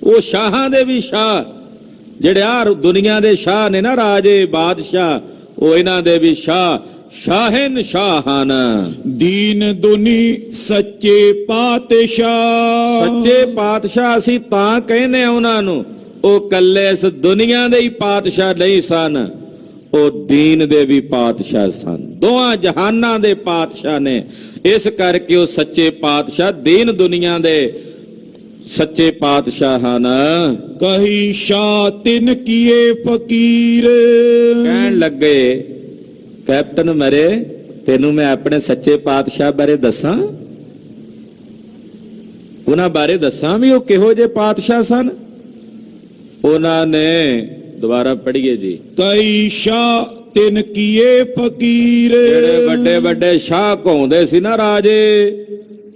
Speaker 2: ਉਹ ਸ਼ਾਹਾਂ ਦੇ ਵੀ ਸ਼ਾਹ ਜਿਹੜੇ ਆ ਦੁਨੀਆ ਦੇ ਸ਼ਾਹ ਨੇ ਨਾ ਰਾਜੇ ਬਾਦਸ਼ਾਹ, ਉਹ ਇਹਨਾਂ ਦੇ ਵੀ ਸ਼ਾਹ ਸ਼ਾਹਨ ਸ਼ਾਹ ਹਨ।
Speaker 1: ਦੀਨ ਦੁਨੀ ਸੱਚੇ ਪਾਤਸ਼ਾਹ।
Speaker 2: ਸੱਚੇ ਪਾਤਸ਼ਾਹ ਅਸੀਂ ਤਾਂ ਕਹਿੰਦੇ ਆ ਉਹਨਾਂ ਨੂੰ, ਉਹ ਕੱਲੇ ਇਸ ਦੁਨੀਆ ਦੇ ਹੀ ਪਾਤਸ਼ਾਹ ਨਹੀਂ ਸਨ, ਉਹ ਦੀਨ ਦੇ ਵੀ ਪਾਤਸ਼ਾਹ ਸਨ, ਦੋਹਾਂ ਜਹਾਨਾਂ ਦੇ ਪਾਤਸ਼ਾਹ ਨੇ। ਇਸ ਕਰਕੇ ਉਹ ਸੱਚੇ ਪਾਤਸ਼ਾਹ ਦੀਨ ਦੁਨੀਆ ਦੇ ਸੱਚੇ ਪਾਤਸ਼ਾਹ ਹਨ।
Speaker 1: ਕਹੀ ਸ਼ਾਹ ਤਿਨ ਕੀਏ ਫਕੀਰ।
Speaker 2: ਕਹਿਣ ਲੱਗੇ ਕੈਪਟਨ ਮਰੇ ਤੈਨੂੰ ਮੈਂ ਆਪਣੇ ਸੱਚੇ ਪਾਤਸ਼ਾਹ ਬਾਰੇ ਦੱਸਾਂ, ਉਹਨਾਂ ਬਾਰੇ ਦੱਸਾਂ ਵੀ ਉਹ ਕਿਹੋ ਜਿਹੇ ਪਾਤਸ਼ਾਹ ਸਨ। ਉਹਨਾਂ ਨੇ ਦੁਬਾਰਾ ਪੜ੍ਹੀਏ ਜੀ,
Speaker 1: ਕਈ ਸ਼ਾਹ ਤਿਨ ਕੀਏ ਫਕੀਰ।
Speaker 2: ਜਿਹੜੇ ਵੱਡੇ ਵੱਡੇ ਸ਼ਾਹ ਘਾਉਂਦੇ ਸੀ ਨਾ ਰਾਜੇ,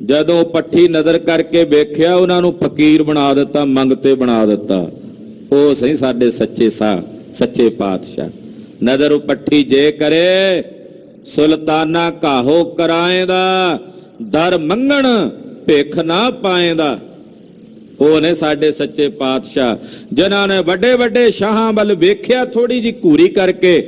Speaker 2: ਜਦੋਂ ਪੱਠੀ ਨਜ਼ਰ ਕਰਕੇ ਵੇਖਿਆ ਉਹਨਾਂ ਨੂੰ ਫਕੀਰ ਬਣਾ ਦਿੱਤਾ, ਮੰਗਤੇ ਬਣਾ ਦਿੱਤਾ। ਉਹ ਸਹੀ ਸਾਡੇ ਸੱਚੇ ਸ਼ਾਹ ਸੱਚੇ ਪਾਤਸ਼ਾਹ। ਨਜ਼ਰ ਪੱਠੀ ਜੇ ਕਰੇ ਸੁਲਤਾਨਾ ਕਾਹੋ ਕਰਾਏਦਾ, ਦਰ ਮੰਗਣ ਭਿੱਖ ਨਾ ਪਾਏਦਾ। ਉਹ ਨੇ ਸਾਡੇ ਸੱਚੇ ਪਾਤਸ਼ਾਹ, ਜਿਨ੍ਹਾਂ ਨੇ ਵੱਡੇ ਵੱਡੇ ਸ਼ਾਹਾਂ ਵੱਲ ਵੇਖਿਆ ਥੋੜੀ ਜੀ ਘੂਰੀ ਕਰਕੇ,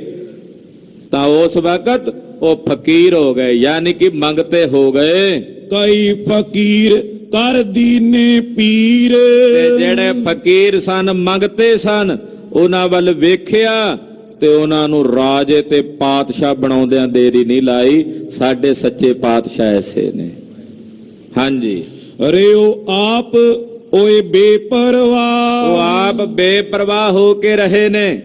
Speaker 2: ਤਾਂ ਉਸ ਵਕਤ ਉਹ ਫਕੀਰ ਹੋ ਗਏ, ਯਾਨੀ ਕਿ ਮੰਗਤੇ ਹੋ ਗਏ।
Speaker 1: ਕਈ ਫਕੀਰ ਕਰ ਦੀਨੇ ਪੀਰ।
Speaker 2: ਤੇ ਜਿਹੜੇ ਫਕੀਰ ਸਨ ਮੰਗਤੇ ਸਨ, ਉਹਨਾਂ ਵੱਲ ਵੇਖਿਆ ਤੇ ਉਹਨਾਂ ਨੂੰ ਰਾਜੇ ਤੇ ਪਾਤਸ਼ਾਹ ਬਣਾਉਂਦਿਆਂ ਦੇਰੀ ਨਹੀਂ ਲਾਈ। ਸਾਡੇ ਸੱਚੇ ਪਾਤਸ਼ਾਹ ਐਸੇ ਨੇ। ਹਾਂਜੀ,
Speaker 1: ਰਿਓ ਆਪ ਓਏ ਬੇਪਰਵਾਹ।
Speaker 2: ਉਹ ਆਪ ਬੇਪਰਵਾਹ ਹੋ ਕੇ ਰਹੇ ਨੇ।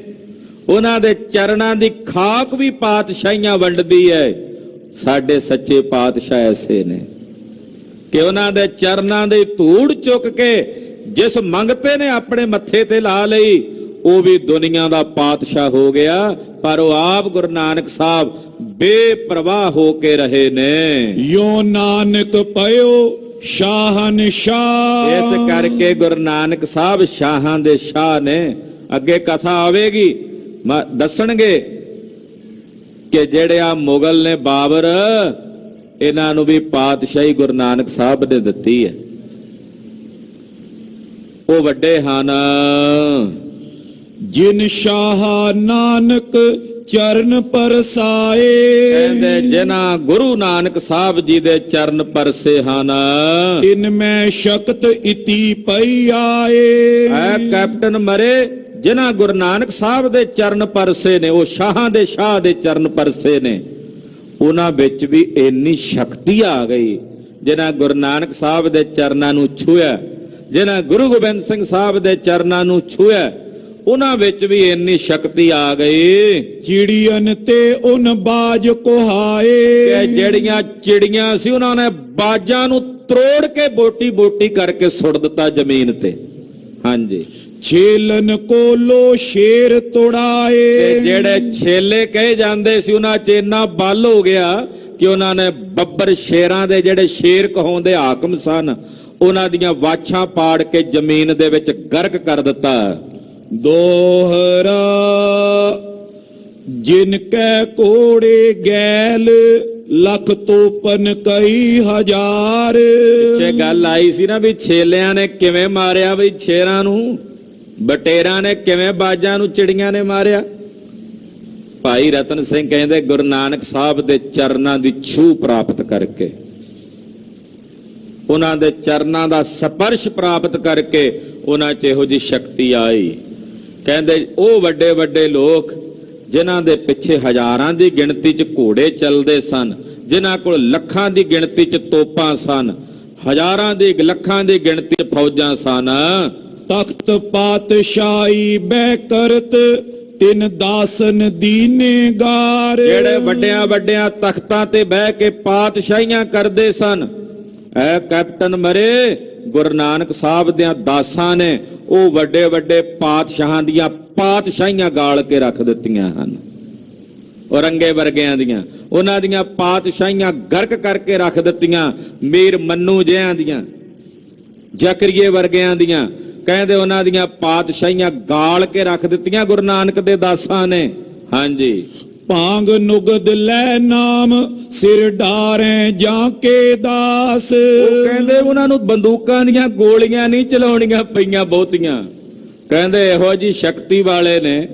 Speaker 2: ਉਹਨਾਂ ਦੇ ਚਰਨਾਂ ਦੀ ਖਾਕ ਵੀ ਪਾਤਸ਼ਾਹੀਆਂ ਵੰਡਦੀ ਹੈ। ਸਾਡੇ ਸੱਚੇ ਪਾਤਸ਼ਾਹ ਐਸੇ ਨੇ ਕਿ ਉਹਨਾਂ ਦੇ ਚਰਨਾਂ ਦੀ ਧੂੜ ਚੁੱਕ ਕੇ ਜਿਸ ਮੰਗਤੇ ਨੇ ਆਪਣੇ ਮੱਥੇ ਤੇ ਲਾ ਲਈ, ਉਹ ਵੀ ਦੁਨੀਆ ਦਾ ਪਾਤਸ਼ਾਹ ਹੋ ਗਿਆ। ਪਰ ਉਹ ਆਪ ਗੁਰੂ ਨਾਨਕ ਸਾਹਿਬ ਬੇਪਰਵਾਹ ਹੋ ਕੇ ਰਹੇ ਨੇ।
Speaker 1: ਯੋ ਨਾਨਕ ਪਇਓ ਸ਼ਾਹਨਸ਼ਾਹ।
Speaker 2: ਇਸ ਕਰਕੇ ਗੁਰੂ ਨਾਨਕ ਸਾਹਿਬ ਸ਼ਾਹਾਂ ਦੇ ਸ਼ਾਹ ਨੇ। ਅੱਗੇ ਕਥਾ ਆਵੇਗੀ, ਦੱਸਣਗੇ ਕਿ ਜਿਹੜੇ ਆ ਮੁਗਲ ਨੇ ਬਾਬਰ, ਇਹਨਾਂ ਨੂੰ ਵੀ ਪਾਤਸ਼ਾਹੀ ਗੁਰੂ ਨਾਨਕ ਸਾਹਿਬ ਨੇ ਦਿੱਤੀ ਹੈ। ਉਹ ਵੱਡੇ ਹਨ
Speaker 1: ਜਿਨ ਸ਼ਾਹ ਨਾਨਕ ਚਰਨ ਪਰਸਾਏ।
Speaker 2: ਕਹਿੰਦੇ ਜਿਨ੍ਹਾਂ ਗੁਰੂ ਨਾਨਕ ਸਾਹਿਬ ਜੀ ਦੇ ਚਰਨ ਪਰਸੇ ਹਨ,
Speaker 1: ਇਨ ਮੈਂ ਸ਼ਕਤ ਇਤੀ ਪਈ ਆਏ।
Speaker 2: ਐ ਕੈਪਟਨ ਮਰੇ ਜਿਨ੍ਹਾਂ ਗੁਰੂ ਨਾਨਕ ਸਾਹਿਬ ਦੇ ਚਰਨ ਪਰਸੇ ਨੇ, ਉਹ ਸ਼ਾਹਾਂ ਦੇ ਸ਼ਾਹ ਦੇ ਚਰਨ ਪਰਸੇ ਨੇ, ਉਹਨਾਂ ਵਿੱਚ ਵੀ ਇੰਨੀ ਸ਼ਕਤੀ ਆ ਗਈ। ਜਿਨ੍ਹਾਂ ਗੁਰੂ ਨਾਨਕ ਸਾਹਿਬ ਦੇ ਚਰਨਾਂ ਨੂੰ ਛੂਇਆ, ਜਿਨ੍ਹਾਂ ਗੁਰੂ ਗੋਬਿੰਦ ਸਿੰਘ ਸਾਹਿਬ ਦੇ ਚਰਨਾਂ ਨੂੰ ਛੂਇਆ, ਉਹਨਾਂ ਵਿੱਚ ਵੀ ਇੰਨੀ ਸ਼ਕਤੀ ਆ ਗਈ।
Speaker 1: ਚਿੜੀਆਂ ਤੇ ਉਨ ਬਾਜ ਕੋਹਾਏ।
Speaker 2: ਕਿ ਜਿਹੜੀਆਂ ਚਿੜੀਆਂ ਸੀ ਉਹਨਾਂ ਨੇ ਬਾਜਾਂ ਨੂੰ ਤਰੋੜ ਕੇ ਬੋਟੀ ਬੋਟੀ ਕਰਕੇ ਸੁੱਟ ਦਿੱਤਾ ਜ਼ਮੀਨ ਤੇ। ਹਾਂਜੀ,
Speaker 1: ਛੇਲਨ ਕੋਲੋ ਸ਼ੇਰ ਤੋੜਾਏ।
Speaker 2: ਤੇ ਜਿਹੜੇ ਛੇਲੇ ਕਹੇ ਜਾਂਦੇ ਸੀ, ਉਹਨਾਂ 'ਚ ਇੰਨਾ ਬਲ ਹੋ ਗਿਆ ਕਿ ਉਹਨਾਂ ਨੇ ਬੱਬਰ ਸ਼ੇਰਾਂ ਦੇ ਜਿਹੜੇ ਸ਼ੇਰ ਕਹਾਉਂਦੇ ਹਾਕਮ ਸਨ, ਉਹਨਾਂ ਦੀਆਂ ਵਾਛਾਂ ਪਾੜ ਕੇ ਜ਼ਮੀਨ ਦੇ ਵਿੱਚ ਗਰਕ ਕਰ ਦਿੱਤਾ।
Speaker 1: ਦੋਹਰਾ ਜਿਨ ਕੈ ਕੋੜੇ ਗੈਲ ਲੱਖ ਤੋਪਨ ਕਈ ਹਜ਼ਾਰ।
Speaker 2: ਪਿੱਛੇ ਗੱਲ ਆਈ ਸੀ ਨਾ ਵੀ ਛੇਲਿਆਂ ਨੇ ਕਿਵੇਂ ਮਾਰਿਆ, ਵੀ ਸ਼ੇਰਾਂ ਨੂੰ, ਬਟੇਰਾਂ ਨੇ ਕਿਵੇਂ ਬਾਜਾਂ ਨੂੰ ਚਿੜੀਆਂ ਨੇ ਮਾਰਿਆ। ਭਾਈ ਰਤਨ ਸਿੰਘ ਕਹਿੰਦੇ ਗੁਰੂ ਨਾਨਕ ਸਾਹਿਬ ਦੇ ਚਰਨਾਂ ਦੀ ਛੂਹ ਪ੍ਰਾਪਤ ਕਰਕੇ, ਉਹਨਾਂ ਦੇ ਚਰਨਾਂ ਦਾ ਸਪਰਸ਼ ਪ੍ਰਾਪਤ ਕਰਕੇ ਉਹਨਾਂ 'ਚ ਇਹੋ ਜਿਹੀ ਸ਼ਕਤੀ ਆਈ। ਕਹਿੰਦੇ ਉਹ ਵੱਡੇ ਵੱਡੇ ਲੋਕ ਜਿਨ੍ਹਾਂ ਦੇ ਪਿੱਛੇ ਹਜ਼ਾਰਾਂ ਦੀ ਗਿਣਤੀ 'ਚ ਘੋੜੇ ਚੱਲਦੇ ਸਨ, ਜਿਨ੍ਹਾਂ ਕੋਲ ਲੱਖਾਂ ਦੀ ਗਿਣਤੀ 'ਚ ਤੋਪਾਂ ਸਨ, ਹਜ਼ਾਰਾਂ ਦੀ ਲੱਖਾਂ ਦੀ ਗਿਣਤੀ 'ਚ ਫੌਜਾਂ ਸਨ,
Speaker 1: ਤਖਤ ਪਾਤਸ਼ਾਹੀ ਬੈ ਕਰਤ ਤਿਨ ਦਾਸਨ ਦੀਨੇ ਗਾਰ,
Speaker 2: ਜਿਹੜੇ ਵੱਡਿਆਂ ਵੱਡਿਆਂ ਤਖਤਾਂ ਤੇ ਬਹਿ ਕੇ ਪਾਤਸ਼ਾਹੀਆਂ ਕਰਦੇ ਸਨ, ਐ ਕੈਪਟਨ ਮਰੇ ਗੁਰੂ ਨਾਨਕ ਸਾਹਿਬ ਦਿਆਂ ਦਾਸਾਂ ਨੇ ਉਹ ਵੱਡੇ ਵੱਡੇ ਪਾਤਸ਼ਾਹਾਂ ਦੀਆਂ ਪਾਤਸ਼ਾਹੀਆਂ ਗਾਲ ਕੇ ਰੱਖ ਦਿੱਤੀਆਂ ਹਨ। ਔਰੰਗੇ ਵਰਗਿਆਂ ਦੀਆਂ ਉਹਨਾਂ ਦੀਆਂ ਪਾਤਸ਼ਾਹੀਆਂ ਗਰਕ ਕਰਕੇ ਰੱਖ ਦਿੱਤੀਆਂ। ਮੀਰ ਮੰਨੂ ਜਿਹਾਂ ਦੀਆਂ, ਜ਼ਕਰੀਏ ਵਰਗਿਆਂ ਦੀਆਂ, ਕਹਿੰਦੇ ਉਹਨਾਂ ਦੀਆਂ ਪਾਤਸ਼ਾਹੀਆਂ ਗਾਲ ਕੇ ਰੱਖ ਦਿੱਤੀਆਂ ਗੁਰੂ ਨਾਨਕ ਦੇ ਦਾਸਾਂ ਨੇ। ਹਾਂਜੀ,
Speaker 1: ਭਾਂਗ ਨੁਗਦ ਲੈ ਨਾਮ ਸਿਰ ਡਾਰੇ ਜਾਂ ਕੇ ਦਾਸ,
Speaker 2: ਉਹ ਕਹਿੰਦੇ ਉਹਨਾਂ ਨੂੰ ਬੰਦੂਕਾਂ ਦੀਆਂ ਗੋਲੀਆਂ ਨਹੀਂ ਚਲਾਉਣੀਆਂ ਪਈਆਂ ਬਹੁਤੀਆਂ। ਕਹਿੰਦੇ ਇਹੋ ਜੀ ਸ਼ਕਤੀ ਵਾਲੇ ਨੇ।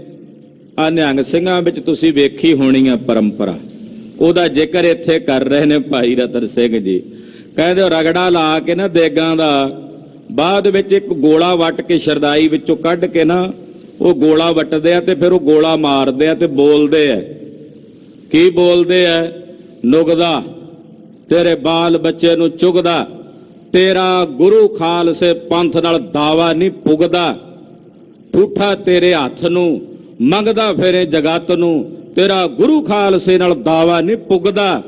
Speaker 2: ਆ ਨਿਹੰਗ ਸਿੰਘਾਂ ਵਿੱਚ ਤੁਸੀਂ ਵੇਖੀ ਹੋਣੀ ਆ ਪਰੰਪਰਾ, ਉਹਦਾ ਜ਼ਿਕਰ ਇੱਥੇ ਕਰ ਰਹੇ ਨੇ ਭਾਈ ਰਤਨ ਸਿੰਘ ਜੀ। ਕਹਿੰਦੇ ਉਹ ਰਗੜਾ ਲਾ ਕੇ ਨਾ ਦੇਗਾਂ ਦਾ, ਬਾਅਦ ਵਿੱਚ ਇੱਕ ਗੋਲਾ ਵੱਟ ਕੇ ਸ਼ਰਦਾਈ ਵਿੱਚੋਂ ਕੱਢ ਕੇ ਨਾ ਉਹ ਗੋਲਾ ਵੱਟਦੇ ਆ ਤੇ ਫਿਰ ਉਹ ਗੋਲਾ ਮਾਰਦੇ ਆ ਤੇ ਬੋਲਦੇ ਆ। ਕੀ ਬੋਲਦੇ ਆ? ਨੁਗਦਾ ਤੇਰੇ ਬਾਲ ਬੱਚੇ ਨੂੰ ਚੁਗਦਾ, ਤੇਰਾ ਗੁਰੂ ਖਾਲਸੇ ਪੰਥ ਨਾਲ ਦਾਵਾ ਨਹੀਂ ਪੁੱਗਦਾ, ਠੂਠਾ ਤੇਰੇ ਹੱਥ ਨੂੰ ਮੰਗਦਾ ਫੇਰੇ ਜਗਤ ਨੂੰ, ਤੇਰਾ ਗੁਰੂ ਖਾਲਸੇ ਨਾਲ ਦਾਵਾ ਨਹੀਂ ਪੁੱਗਦਾ।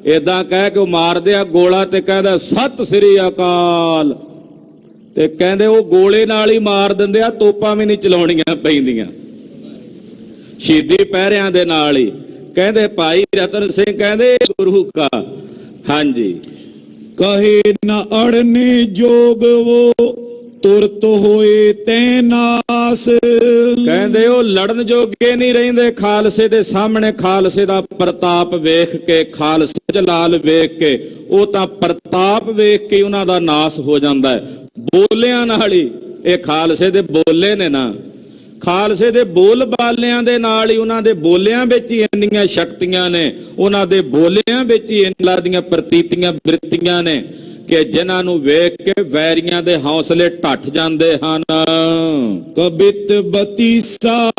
Speaker 2: ਏਦਾਂ ਕਹਿ ਕੇ ਉਹ ਮਾਰਦੇ ਆ ਗੋਲਾ ਤੇ ਕਹਿੰਦਾ ਸਤਿ ਸ੍ਰੀ ਅਕਾਲ, ਤੇ ਕਹਿੰਦੇ ਉਹ ਗੋਲੇ ਨਾਲ ਹੀ ਮਾਰ ਦਿੰਦੇ ਆ, ਤੋਪਾਂ ਵੀ ਨਹੀਂ ਚਲਾਉਣੀਆਂ ਪੈਂਦੀਆਂ, ਸ਼ਹੀਦੀ ਪਹਿਰਿਆਂ ਦੇ ਨਾਲ ਹੀ। ਕਹਿੰਦੇ ਭਾਈ ਰਤਨ ਸਿੰਘ ਕਹਿੰਦੇ ਗੁਰੂ ਕਾ, ਹਾਂਜੀ,
Speaker 1: ਕਹੇ ਨਾ ਅੜਨੇ ਜੋਗ ਵੋ ਤੁਰਤ ਹੋਏ ਤੈ ਨਾਸ,
Speaker 2: ਕਹਿੰਦੇ ਉਹ ਲੜਨ ਜੋਗੇ ਨਹੀਂ ਰਹਿੰਦੇ ਖਾਲਸੇ ਦੇ ਸਾਹਮਣੇ। ਖਾਲਸੇ ਦਾ ਪ੍ਰਤਾਪ ਵੇਖ ਕੇ, ਖਾਲਸੇ ਜਲਾਲ ਵੇਖ ਕੇ, ਉਹ ਤਾਂ ਪ੍ਰਤਾਪ ਵੇਖ ਕੇ ਉਹਨਾਂ ਦਾ ਨਾਸ ਹੋ ਜਾਂਦਾ ਹੈ। ਬੋਲਿਆਂ ਨਾਲ ਹੀ, ਇਹ ਖਾਲਸੇ ਦੇ ਬੋਲੇ ਨੇ ਨਾ, ਖਾਲਸੇ ਦੇ ਬੋਲ ਬਾਲਿਆਂ ਦੇ ਨਾਲ ਹੀ, ਉਹਨਾਂ ਦੇ ਬੋਲਿਆਂ ਵਿੱਚ ਹੀ ਇੰਨੀਆਂ ਸ਼ਕਤੀਆਂ ਨੇ, ਉਹਨਾਂ ਦੇ ਬੋਲਿਆਂ ਵਿੱਚ ਹੀ ਇੰਨਾਂ ਦੀਆਂ ਪ੍ਰਤੀਤੀਆਂ ਬਿਰਤੀਆਂ ਨੇ ਕਿ ਜਿਨ੍ਹਾਂ ਨੂੰ ਵੇਖ ਕੇ ਵੈਰੀਆਂ ਦੇ ਹੌਸਲੇ ਢੱਠ ਜਾਂਦੇ ਹਨ।
Speaker 1: ਕਬਿਤ ਬਤੀਸਾ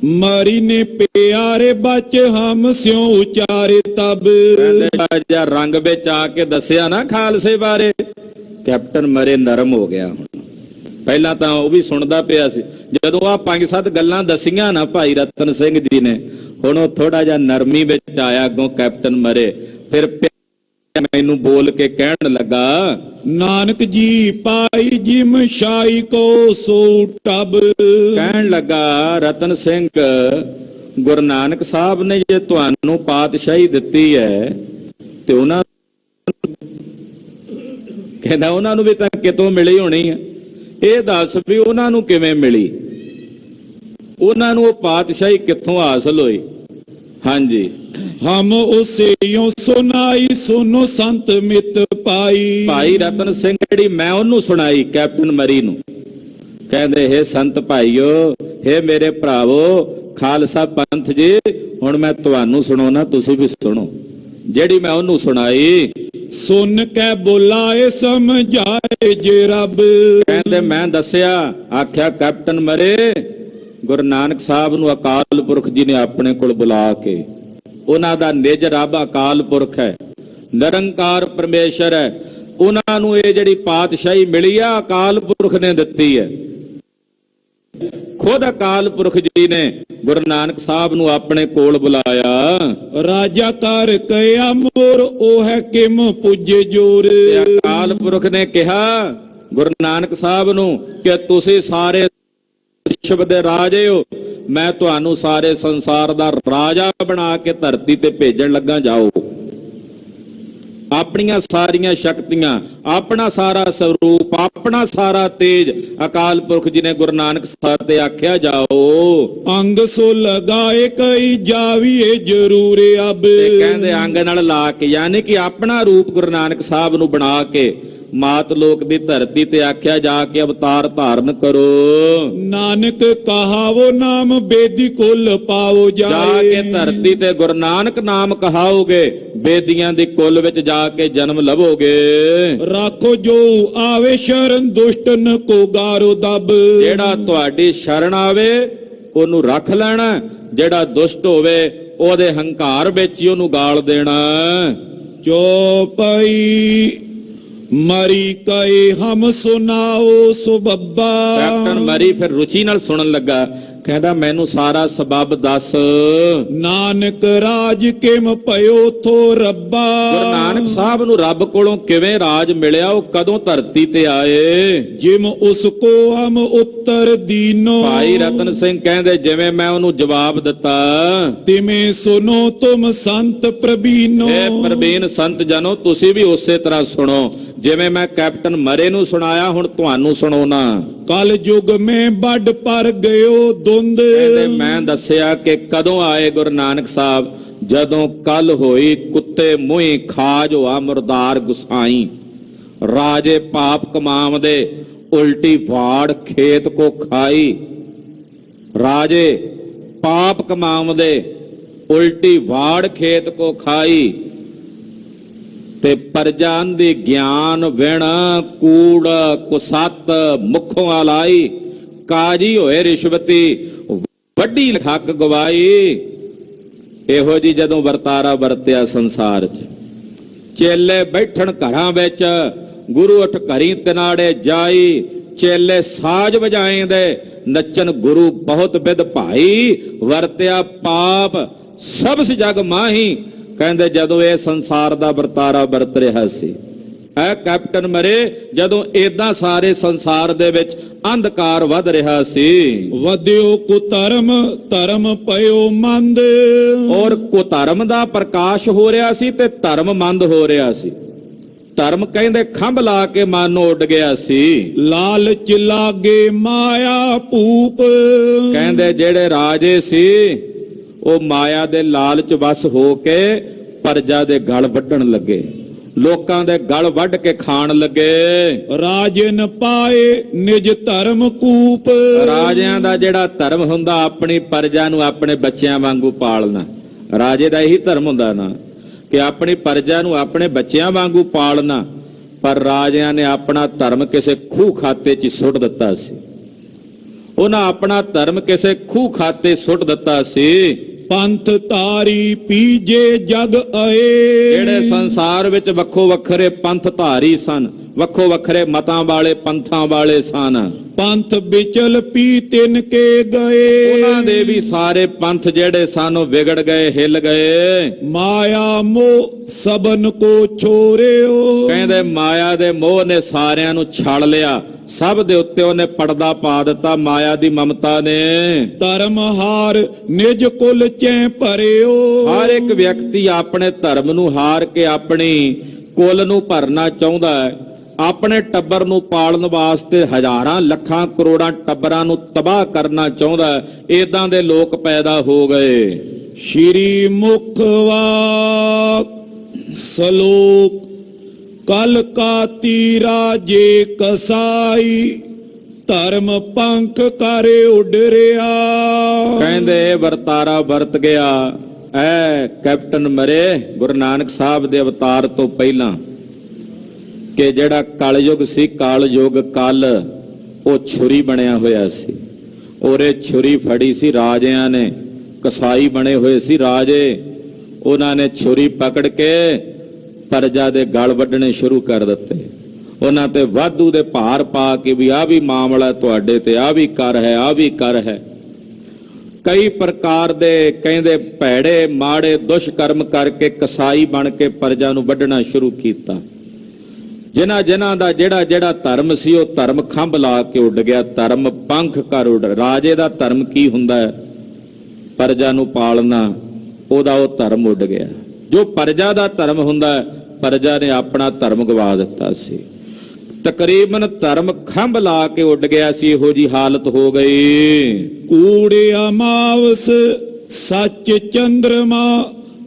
Speaker 1: ਮਰੀ ਨੇ ਪਿਆਰੇ ਬਚ ਹਮ ਸਿਉ ਉਚਾਰੇ ਤਬ,
Speaker 2: ਕਹਿੰਦੇ ਰੰਗ ਵਿੱਚ ਆ ਕੇ ਦੱਸਿਆ ਨਾ ਖਾਲਸੇ ਬਾਰੇ, ਕੈਪਟਨ ਮਰੇ ਨਰਮ ਹੋ ਗਿਆ। ਹੁਣ ਪਹਿਲਾਂ ਤਾਂ ਉਹ ਵੀ ਸੁਣਦਾ ਪਿਆ ਸੀ, ਜਦੋਂ ਆ 5-7 ਗੱਲਾਂ ਦਸੀਆਂ ਨਾ ਭਾਈ ਰਤਨ ਸਿੰਘ ਜੀ ਨੇ, ਹੁਣ ਉਹ ਥੋੜਾ ਜਿਹਾ ਨਰਮੀ ਵਿੱਚ ਆਇਆ ਅੱਗੋਂ ਕੈਪਟਨ ਮਰੇ। ਫਿਰ ਮੈਨੂੰ ਬੋਲ ਕੇ ਕਹਿਣ ਲੱਗਾ,
Speaker 1: ਨਾਨਕ ਜੀ ਪਾਈ ਜਿਮ ਸ਼ਾਹੀ ਕੋ ਸੋ ਟਬ,
Speaker 2: ਕਹਿਣ ਲੱਗਾ ਰਤਨ ਸਿੰਘ ਗੁਰੂ ਨਾਨਕ ਸਾਹਿਬ ਨੇ ਜੇ ਤੁਹਾਨੂੰ ਪਾਤਸ਼ਾਹੀ ਦਿੱਤੀ ਹੈ ਤੇ ਉਹਨਾਂ, ਕਹਿੰਦਾ ਉਹਨਾਂ ਨੂੰ ਵੀ ਤਾਂ ਕਿਤੋਂ ਮਿਲੀ ਹੋਣੀ ਹੈ, ਇਹ ਦੱਸ ਵੀ ਉਹਨਾਂ ਨੂੰ ਕਿਵੇਂ ਮਿਲੀ, ਉਹਨਾਂ ਨੂੰ ਉਹ ਪਾਤਸ਼ਾਹੀ ਕਿੱਥੋਂ ਹਾਸਲ ਹੋਈ। ਹਾਂਜੀ,
Speaker 1: ਹਮ ਉਸੇ ਯੋ ਸੁਨਾਈ ਸੁਨੋ ਸੰਤ ਮਿਤ ਪਾਈ,
Speaker 2: ਭਾਈ ਰਤਨ ਸਿੰਘ ਜਿਹੜੀ ਮੈਂ ਉਹਨੂੰ ਸੁਣਾਈ ਕੈਪਟਨ ਮਰੀ ਨੂੰ। ਕਹਿੰਦੇ ਹੇ ਸੰਤ ਭਾਈਓ, ਹੇ ਮੇਰੇ ਭਰਾਵੋ, ਖਾਲਸਾ ਪੰਥ ਜੀ, ਹੁਣ ਮੈਂ ਤੁਹਾਨੂੰ ਸੁਣਾਉਣਾ, ਤੁਸੀਂ ਵੀ ਸੁਣੋ। ਜਿਹੜੀ ਮੈਂ ਉਹਨੂੰ ਸੁਣਾਈ,
Speaker 1: ਸੁਣ ਕੇ ਬੁਲਾਏ ਸਮਝਾਏ ਜੇ ਰੱਬ,
Speaker 2: ਕਹਿੰਦੇ ਮੈਂ ਦੱਸਿਆ, ਆਖਿਆ ਕੈਪਟਨ ਮਰੇ ਗੁਰੂ ਨਾਨਕ ਸਾਹਿਬ ਨੂੰ ਅਕਾਲ ਪੁਰਖ ਜੀ ਨੇ ਆਪਣੇ ਕੋਲ ਬੁਲਾ ਕੇ, ਉਹਨਾਂ ਦਾ ਨਿਜ ਰੱਬ ਅਕਾਲ ਪੁਰਖ ਹੈ, ਨਿਰੰਕਾਰ ਪਰਮੇਸ਼ਰ ਹੈ, ਉਹਨਾਂ ਨੂੰ ਇਹ ਜਿਹੜੀ ਪਾਤਸ਼ਾਹੀ ਮਿਲੀ ਆ ਅਕਾਲ ਪੁਰਖ ਨੇ ਦਿੱਤੀ ਹੈ। ਖੁਦ ਅਕਾਲ ਪੁਰਖ ਜੀ ਨੇ ਗੁਰੂ ਨਾਨਕ ਸਾਹਿਬ ਨੂੰ ਆਪਣੇ ਕੋਲ ਬੁਲਾਇਆ।
Speaker 1: ਰਾਜਾ ਕਰ ਕਹਿਆ ਮੋਰ ਉਹ ਹੈ ਕਿਮ ਪੁੱਜੇ ਜੋਰ,
Speaker 2: ਅਕਾਲ ਪੁਰਖ ਨੇ ਕਿਹਾ ਗੁਰੂ ਨਾਨਕ ਸਾਹਿਬ ਨੂੰ ਕਿ ਤੁਸੀਂ ਸਾਰੇ ਵਿਸ਼ਵ ਦੇ ਰਾਜੇ ਹੋ, ਮੈਂ ਤੁਹਾਨੂੰ ਸਾਰੇ ਸੰਸਾਰ ਦਾ ਰਾਜਾ ਬਣਾ ਕੇ ਧਰਤੀ ਤੇ ਭੇਜਣ ਲੱਗਾ, ਜਾਓ। ਆਪਣੀਆਂ ਸਾਰੀਆਂ ਸ਼ਕਤੀਆਂ, ਆਪਣਾ ਸਾਰਾ ਸਰੂਪ, ਆਪਣਾ ਸਾਰਾ ਤੇਜ ਅਕਾਲ ਪੁਰਖ ਜੀ ਨੇ ਗੁਰੂ ਨਾਨਕ ਸਾਹਿਬ ਤੇ ਆਖਿਆ, ਜਾਓ।
Speaker 1: ਅੰਗ ਸੋ ਲਗਾਏ ਕਈ ਜਾਵੀਏ ਜ਼ਰੂਰ ਅਬ,
Speaker 2: ਕਹਿੰਦੇ ਅੰਗ ਨਾਲ ਲਾ ਕੇ, ਯਾਨੀ ਕਿ ਆਪਣਾ ਰੂਪ ਗੁਰੂ ਨਾਨਕ ਸਾਹਿਬ ਨੂੰ ਬਣਾ ਕੇ ਮਾਤ ਲੋਕ ਦੀ ਧਰਤੀ ਤੇ ਆਖਿਆ ਜਾ ਕੇ ਅਵਤਾਰ ਧਾਰਨ ਕਰੋ।
Speaker 1: ਨਾਨਕ ਕਹਾਵੋ ਨਾਮ ਬੇਦੀ ਕੁਲ ਪਾਵੋ
Speaker 2: ਜਾ
Speaker 1: ਜਾਏ।
Speaker 2: ਕੇ ਧਰਤੀ ਤੇ ਗੁਰੂ ਨਾਨਕ ਨਾਮ ਕਹਾਓਗੇ, ਬੇਦੀਆਂ ਦੀ ਕੁਲ ਵਿੱਚ ਜਾ ਕੇ ਜਨਮ ਲਵੋਗੇ।
Speaker 1: ਰਾਖੋ ਜੋ ਆਵੇ ਸ਼ਰਨ ਦੁਸ਼ਟਨ ਕੋ ਗਾਰੋ ਦਬ।
Speaker 2: ਜਿਹੜਾ ਤੁਹਾਡੀ ਸ਼ਰਨ ਆਵੇ ਉਹਨੂੰ ਰੱਖ ਲੈਣਾ, ਜਿਹੜਾ ਦੁਸ਼ਟ ਹੋਵੇ ਉਹਦੇ ਹੰਕਾਰ ਵਿੱਚ ਹੀ ਉਹਨੂੰ ਗਾਲ ਦੇਣਾ।
Speaker 1: ਚੋਪਈ ਮਰੀ ਕਏ ਹਮ ਸੁਨਾਓ ਸੋ ਬੱਬਾ।
Speaker 2: ਕੈਪਟਨ ਮਰੀ ਫਿਰ ਰੁਚੀ ਨਾਲ ਸੁਣਨ ਲੱਗਾ, ਕਹਿੰਦਾ ਮੈਨੂੰ ਸਾਰਾ ਸਬਬ ਦੱਸ।
Speaker 1: ਨਾਨਕ ਰਾਜ ਕਿਮ ਭਇਓ ਥੋ ਰੱਬਾ।
Speaker 2: ਗੁਰੂ ਨਾਨਕ ਸਾਹਿਬ ਨੂੰ ਰੱਬ ਕੋਲੋਂ ਕਿਵੇਂ ਰਾਜ ਮਿਲਿਆ, ਉਹ ਕਦੋਂ ਧਰਤੀ ਤੇ ਆਏ।
Speaker 1: ਜਿਮ ਉਸ ਕੋ ਹਮ ਉੱਤਰ ਦੀਨੋ।
Speaker 2: ਭਾਈ ਰਤਨ ਸਿੰਘ ਕਹਿੰਦੇ ਜਿਵੇਂ ਮੈਂ ਉਹਨੂੰ ਜਵਾਬ ਦਿੱਤਾ,
Speaker 1: ਤਿਵੇਂ ਸੁਨੋ ਤੁਮ ਸੰਤ ਪ੍ਰਬੀਨੋ।
Speaker 2: ਇਹ ਪ੍ਰਬੀਨ ਸੰਤ ਜਨੋ ਤੁਸੀਂ ਵੀ ਉਸੇ ਤਰ੍ਹਾਂ ਸੁਣੋ, ਜਿਵੇਂ ਮੈਂ ਕੈਪਟਨ ਮਰੇ ਨੂੰ ਸੁਣਾਇਆ ਹੁਣ ਤੁਹਾਨੂੰ ਸੁਣਾਉਣਾ।
Speaker 1: ਕਲ ਯੁਗ ਮੈਂ ਵੱਡ ਪਰ ਗਇਓ ਦੁੰਦ।
Speaker 2: ਕਹਿੰਦੇ ਮੈਂ ਦੱਸਿਆ ਕਿ ਕਦੋਂ ਆਏ ਗੁਰੂ ਨਾਨਕ ਸਾਹਿਬ, ਜਦੋਂ ਕੱਲ ਹੋਈ ਕੁੱਤੇ ਮੂੰਹੀ ਖਾਜ ਹੋਆ ਮੁਰਦਾਰ ਗੁਸਾਈ। ਰਾਜੇ ਪਾਪ ਕਮਾਵਦੇ ਉਲਟੀ ਵਾੜ ਖੇਤ ਕੋ ਖਾਈ। ਰਾਜੇ ਪਾਪ ਕਮਾਵਦੇ ਉਲਟੀ ਵਾੜ ਖੇਤ ਕੋ ਖਾਈ। ਤੇ ਪਰਜਾਂ ਦੀ ਗਿਆਨ ਵਿਣ ਕੂੜ ਕੁਸਤ ਮੁਖੋਂ ਆਲਾਈ। ਕਾਜੀ ਹੋਏ ਰਿਸ਼ਵਤੀ ਵੱਡੀ ਲਖਕ ਗਵਾਈ। ਇਹੋ ਜੀ ਜਦੋਂ ਵਰਤਾਰਾ ਵਰਤਿਆ ਸੰਸਾਰ 'ਚ, ਚੇਲੇ ਬੈਠਣ ਘਰਾਂ ਵਿੱਚ, ਗੁਰੂ ਉਠ ਘਰੀ ਤਿਨਾੜੇ ਜਾਈ। ਚੇਲੇ ਸਾਜ ਵਜਾਏਂਦੇ ਨੱਚਨ ਗੁਰੂ ਬਹੁਤ ਬਿਦ ਭਾਈ। ਵਰਤਿਆ ਪਾਪ ਸਬਸ ਜਗ ਮਾਹੀ। ਕਹਿੰਦੇ ਜਦੋਂ ਇਹ ਸੰਸਾਰ ਦਾ ਵਰਤਾਰਾ ਵਰਤ ਰਿਹਾ ਸੀ, ਇਹ ਕੈਪਟਨ ਮਰੇ ਜਦੋਂ ਏਦਾਂ ਸਾਰੇ ਸੰਸਾਰ ਦੇ ਵਿੱਚ ਅੰਧਕਾਰ ਵੱਧ ਰਿਹਾ ਸੀ।
Speaker 1: ਵਧਿਓ ਕੁਧਰਮ ਧਰਮ ਪਇਓ ਮੰਦ।
Speaker 2: ਔਰ ਕੁਧਰਮ ਦਾ ਪ੍ਰਕਾਸ਼ ਹੋ ਰਿਹਾ ਸੀ ਤੇ ਧਰਮ ਮੰਦ ਹੋ ਰਿਹਾ ਸੀ। ਧਰਮ ਕਹਿੰਦੇ ਖੰਭ ਲਾ ਕੇ ਮਨ ਉੱਡ ਗਿਆ ਸੀ।
Speaker 1: ਲਾਲਚ ਲਾਗੇ ਮਾਇਆ ਭੂਪ।
Speaker 2: ਕਹਿੰਦੇ ਜਿਹੜੇ ਰਾਜੇ ਸੀ ਉਹ ਮਾਇਆ ਦੇ ਲਾਲਚ ਵਸ ਹੋ ਕੇ ਪਰਜਾ ਦੇ ਗਲ ਵੱਢਣ ਲੱਗੇ, ਲੋਕਾਂ ਦੇ ਗਲ ਵੱਢ ਕੇ ਖਾਣ ਲੱਗੇ।
Speaker 1: ਰਾਜਨ ਪਾਏ ਨਿਜ ਧਰਮ ਕੂਪ।
Speaker 2: ਰਾਜਿਆਂ ਦਾ ਜਿਹੜਾ ਧਰਮ ਹੁੰਦਾ ਆਪਣੀ ਪਰਜਾ ਨੂੰ ਆਪਣੇ ਬੱਚਿਆਂ ਵਾਂਗੂ ਪਾਲਣਾ। ਰਾਜੇ ਦਾ ਇਹੀ ਧਰਮ ਹੁੰਦਾ ਨਾ ਕਿ ਆਪਣੀ ਪਰਜਾ ਨੂੰ ਆਪਣੇ ਬੱਚਿਆਂ ਵਾਂਗੂ ਪਾਲਣਾ। ਪਰ ਰਾਜਿਆਂ ਨੇ ਆਪਣਾ ਧਰਮ ਕਿਸੇ ਖੂਹ ਖਾਤੇ 'ਚ ਸੁੱਟ ਦਿੱਤਾ ਸੀ। ਉਹਨਾਂ ਆਪਣਾ ਧਰਮ ਕਿਸੇ ਖੂਹ ਖਾਤੇ ਸੁੱਟ ਦਿੱਤਾ ਸੀ।
Speaker 1: ਪੰਥ ਤਾਰੀ ਪੀਜੇ ਜਗ ਆਏ।
Speaker 2: ਜਿਹੜੇ ਸੰਸਾਰ ਵਿੱਚ ਵੱਖੋ ਵੱਖਰੇ ਪੰਥ ਧਾਰੀ ਸਨ, ਵੱਖੋ ਵੱਖਰੇ ਮਤਾਂ ਵਾਲੇ ਪੰਥਾਂ ਵਾਲੇ ਸਨ।
Speaker 1: ਪੰਥ ਵਿਚਲ ਪੀ ਤਿਨ ਕੇ ਗਏ।
Speaker 2: ਉਹਨਾਂ ਦੇ ਵੀ ਸਾਰੇ ਪੰਥ ਜਿਹੜੇ ਸਨ ਉਹ ਵਿਗੜ ਗਏ, ਹਿੱਲ ਗਏ।
Speaker 1: ਮਾਇਆ ਮੋਹ ਸਬਨ ਕੋ ਛੋਰਿਓ।
Speaker 2: ਕਹਿੰਦੇ ਮਾਇਆ ਦੇ ਮੋਹ ਨੇ ਸਾਰਿਆਂ ਨੂੰ ਛੜ ਲਿਆ, ਸਭ ਦੇ ਉੱਤੇ ਉਹਨੇ ਪਰਦਾ ਪਾ ਦਿੱਤਾ ਮਾਇਆ ਦੀ ਮਮਤਾ ਨੇ।
Speaker 1: ਧਰਮ ਹਾਰ ਨਿਜ ਕੁਲ ਚੈ ਭਰਿਓ।
Speaker 2: ਹਰ ਇੱਕ ਵਿਅਕਤੀ ਆਪਣੇ ਧਰਮ ਨੂੰ ਹਾਰ ਕੇ ਆਪਣੀ ਕੁਲ ਨੂੰ ਭਰਨਾ ਚਾਹੁੰਦਾ ਹੈ। ਆਪਣੇ ਟੱਬਰ ਨੂੰ ਪਾਲਣ ਵਾਸਤੇ ਹਜ਼ਾਰਾਂ ਲੱਖਾਂ ਕਰੋੜਾਂ ਟੱਬਰਾਂ ਨੂੰ ਤਬਾਹ ਕਰਨਾ ਚਾਹੁੰਦਾ ਹੈ। ਏਦਾਂ ਦੇ ਲੋਕ ਪੈਦਾ ਹੋ ਗਏ।
Speaker 1: ਸ਼੍ਰੀ ਮੁਖ ਵਾਕ ਸਲੋਕ ਕਲ ਕਾਤੀ ਰਾਜੇ ਕਸਾਈ। ਧਰਮ ਪੰਖ ਕਰੇ ਉਡਰਿਆ।
Speaker 2: ਕਹਿੰਦੇ ਵਰਤਾਰਾ ਵਰਤ ਗਿਆ ਐ ਕੈਪਟਨ ਮਰੇ ਗੁਰੂ ਨਾਨਕ ਸਾਹਿਬ ਦੇ ਅਵਤਾਰ ਤੋਂ ਪਹਿਲਾਂ ਕਿ ਜਿਹੜਾ ਕਲਯੁਗ ਸੀ, ਕਾਲਯੁਗ ਕਲ ਉਹ ਛੁਰੀ ਬਣਿਆ ਹੋਇਆ ਸੀ। ਉਹਰੇ ਛੁਰੀ ਫੜੀ ਸੀ ਰਾਜਿਆਂ ਨੇ, ਕਸਾਈ ਬਣੇ ਹੋਏ ਸੀ ਰਾਜੇ। ਉਹਨਾਂ ਨੇ ਛੁਰੀ ਪਕੜ ਕੇ ਪਰਜਾ ਦੇ ਗਲ ਵੱਢਣੇ ਸ਼ੁਰੂ ਕਰ ਦਿੱਤੇ। ਉਹਨਾਂ ਤੇ ਵਾਧੂ ਦੇ ਭਾਰ ਪਾ ਕੇ ਵੀ ਆਹ ਵੀ ਮਾਮਲਾ ਤੁਹਾਡੇ ਤੇ, ਆਹ ਵੀ ਕਰ ਹੈ, ਆਹ ਵੀ ਕਰ ਹੈ। ਕਈ ਪ੍ਰਕਾਰ ਦੇ ਕਹਿੰਦੇ ਭੈੜੇ ਮਾੜੇ ਦੁਸ਼ਕਰਮ ਕਰਕੇ ਕਸਾਈ ਬਣ ਕੇ ਪਰਜਾ ਨੂੰ ਵੱਢਣਾ ਸ਼ੁਰੂ ਕੀਤਾ। ਜਿਨ੍ਹਾਂ ਦਾ ਜਿਹੜਾ ਧਰਮ ਸੀ ਉਹ ਧਰਮ ਖੰਭ ਲਾ ਕੇ ਉੱਡ ਗਿਆ। ਧਰਮ ਪੰਖ ਕਰ ਉੱਡ। ਰਾਜੇ ਦਾ ਧਰਮ ਕੀ ਹੁੰਦਾ ਹੈ? ਪਰਜਾ ਨੂੰ ਪਾਲਣਾ। ਉਹਦਾ ਉਹ ਧਰਮ ਉੱਡ ਗਿਆ। ਜੋ ਪਰਜਾ ਦਾ ਧਰਮ ਹੁੰਦਾ ਹੈ, ਪਰਜਾ ਨੇ ਆਪਣਾ ਧਰਮ ਗਵਾ ਦਿੱਤਾ ਸੀ। ਤਕਰੀਬਨ ਧਰਮ ਖੰਭ ਲਾ ਕੇ ਉੱਡ ਗਿਆ ਸੀ। ਇਹੋ ਜੀ ਹਾਲਤ ਹੋ ਗਈ।
Speaker 1: ਕੂੜੇ ਅਮਾਵਸ ਸੱਚ ਚੰਦਰਮਾ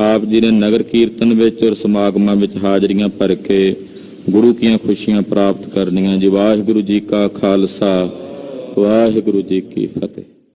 Speaker 2: ਆਪ ਜੀ ਨੇ ਨਗਰ ਕੀਰਤਨ ਵਿੱਚ ਔਰ ਸਮਾਗਮਾਂ ਵਿੱਚ ਹਾਜ਼ਰੀਆਂ ਭਰ ਕੇ ਗੁਰੂ ਕੀਆਂ ਖੁਸ਼ੀਆਂ ਪ੍ਰਾਪਤ ਕਰਨੀਆਂ ਜੀ। ਵਾਹਿਗੁਰੂ ਜੀ ਕਾ ਖਾਲਸਾ, ਵਾਹਿਗੁਰੂ ਜੀ ਕੀ ਫਤਿਹ।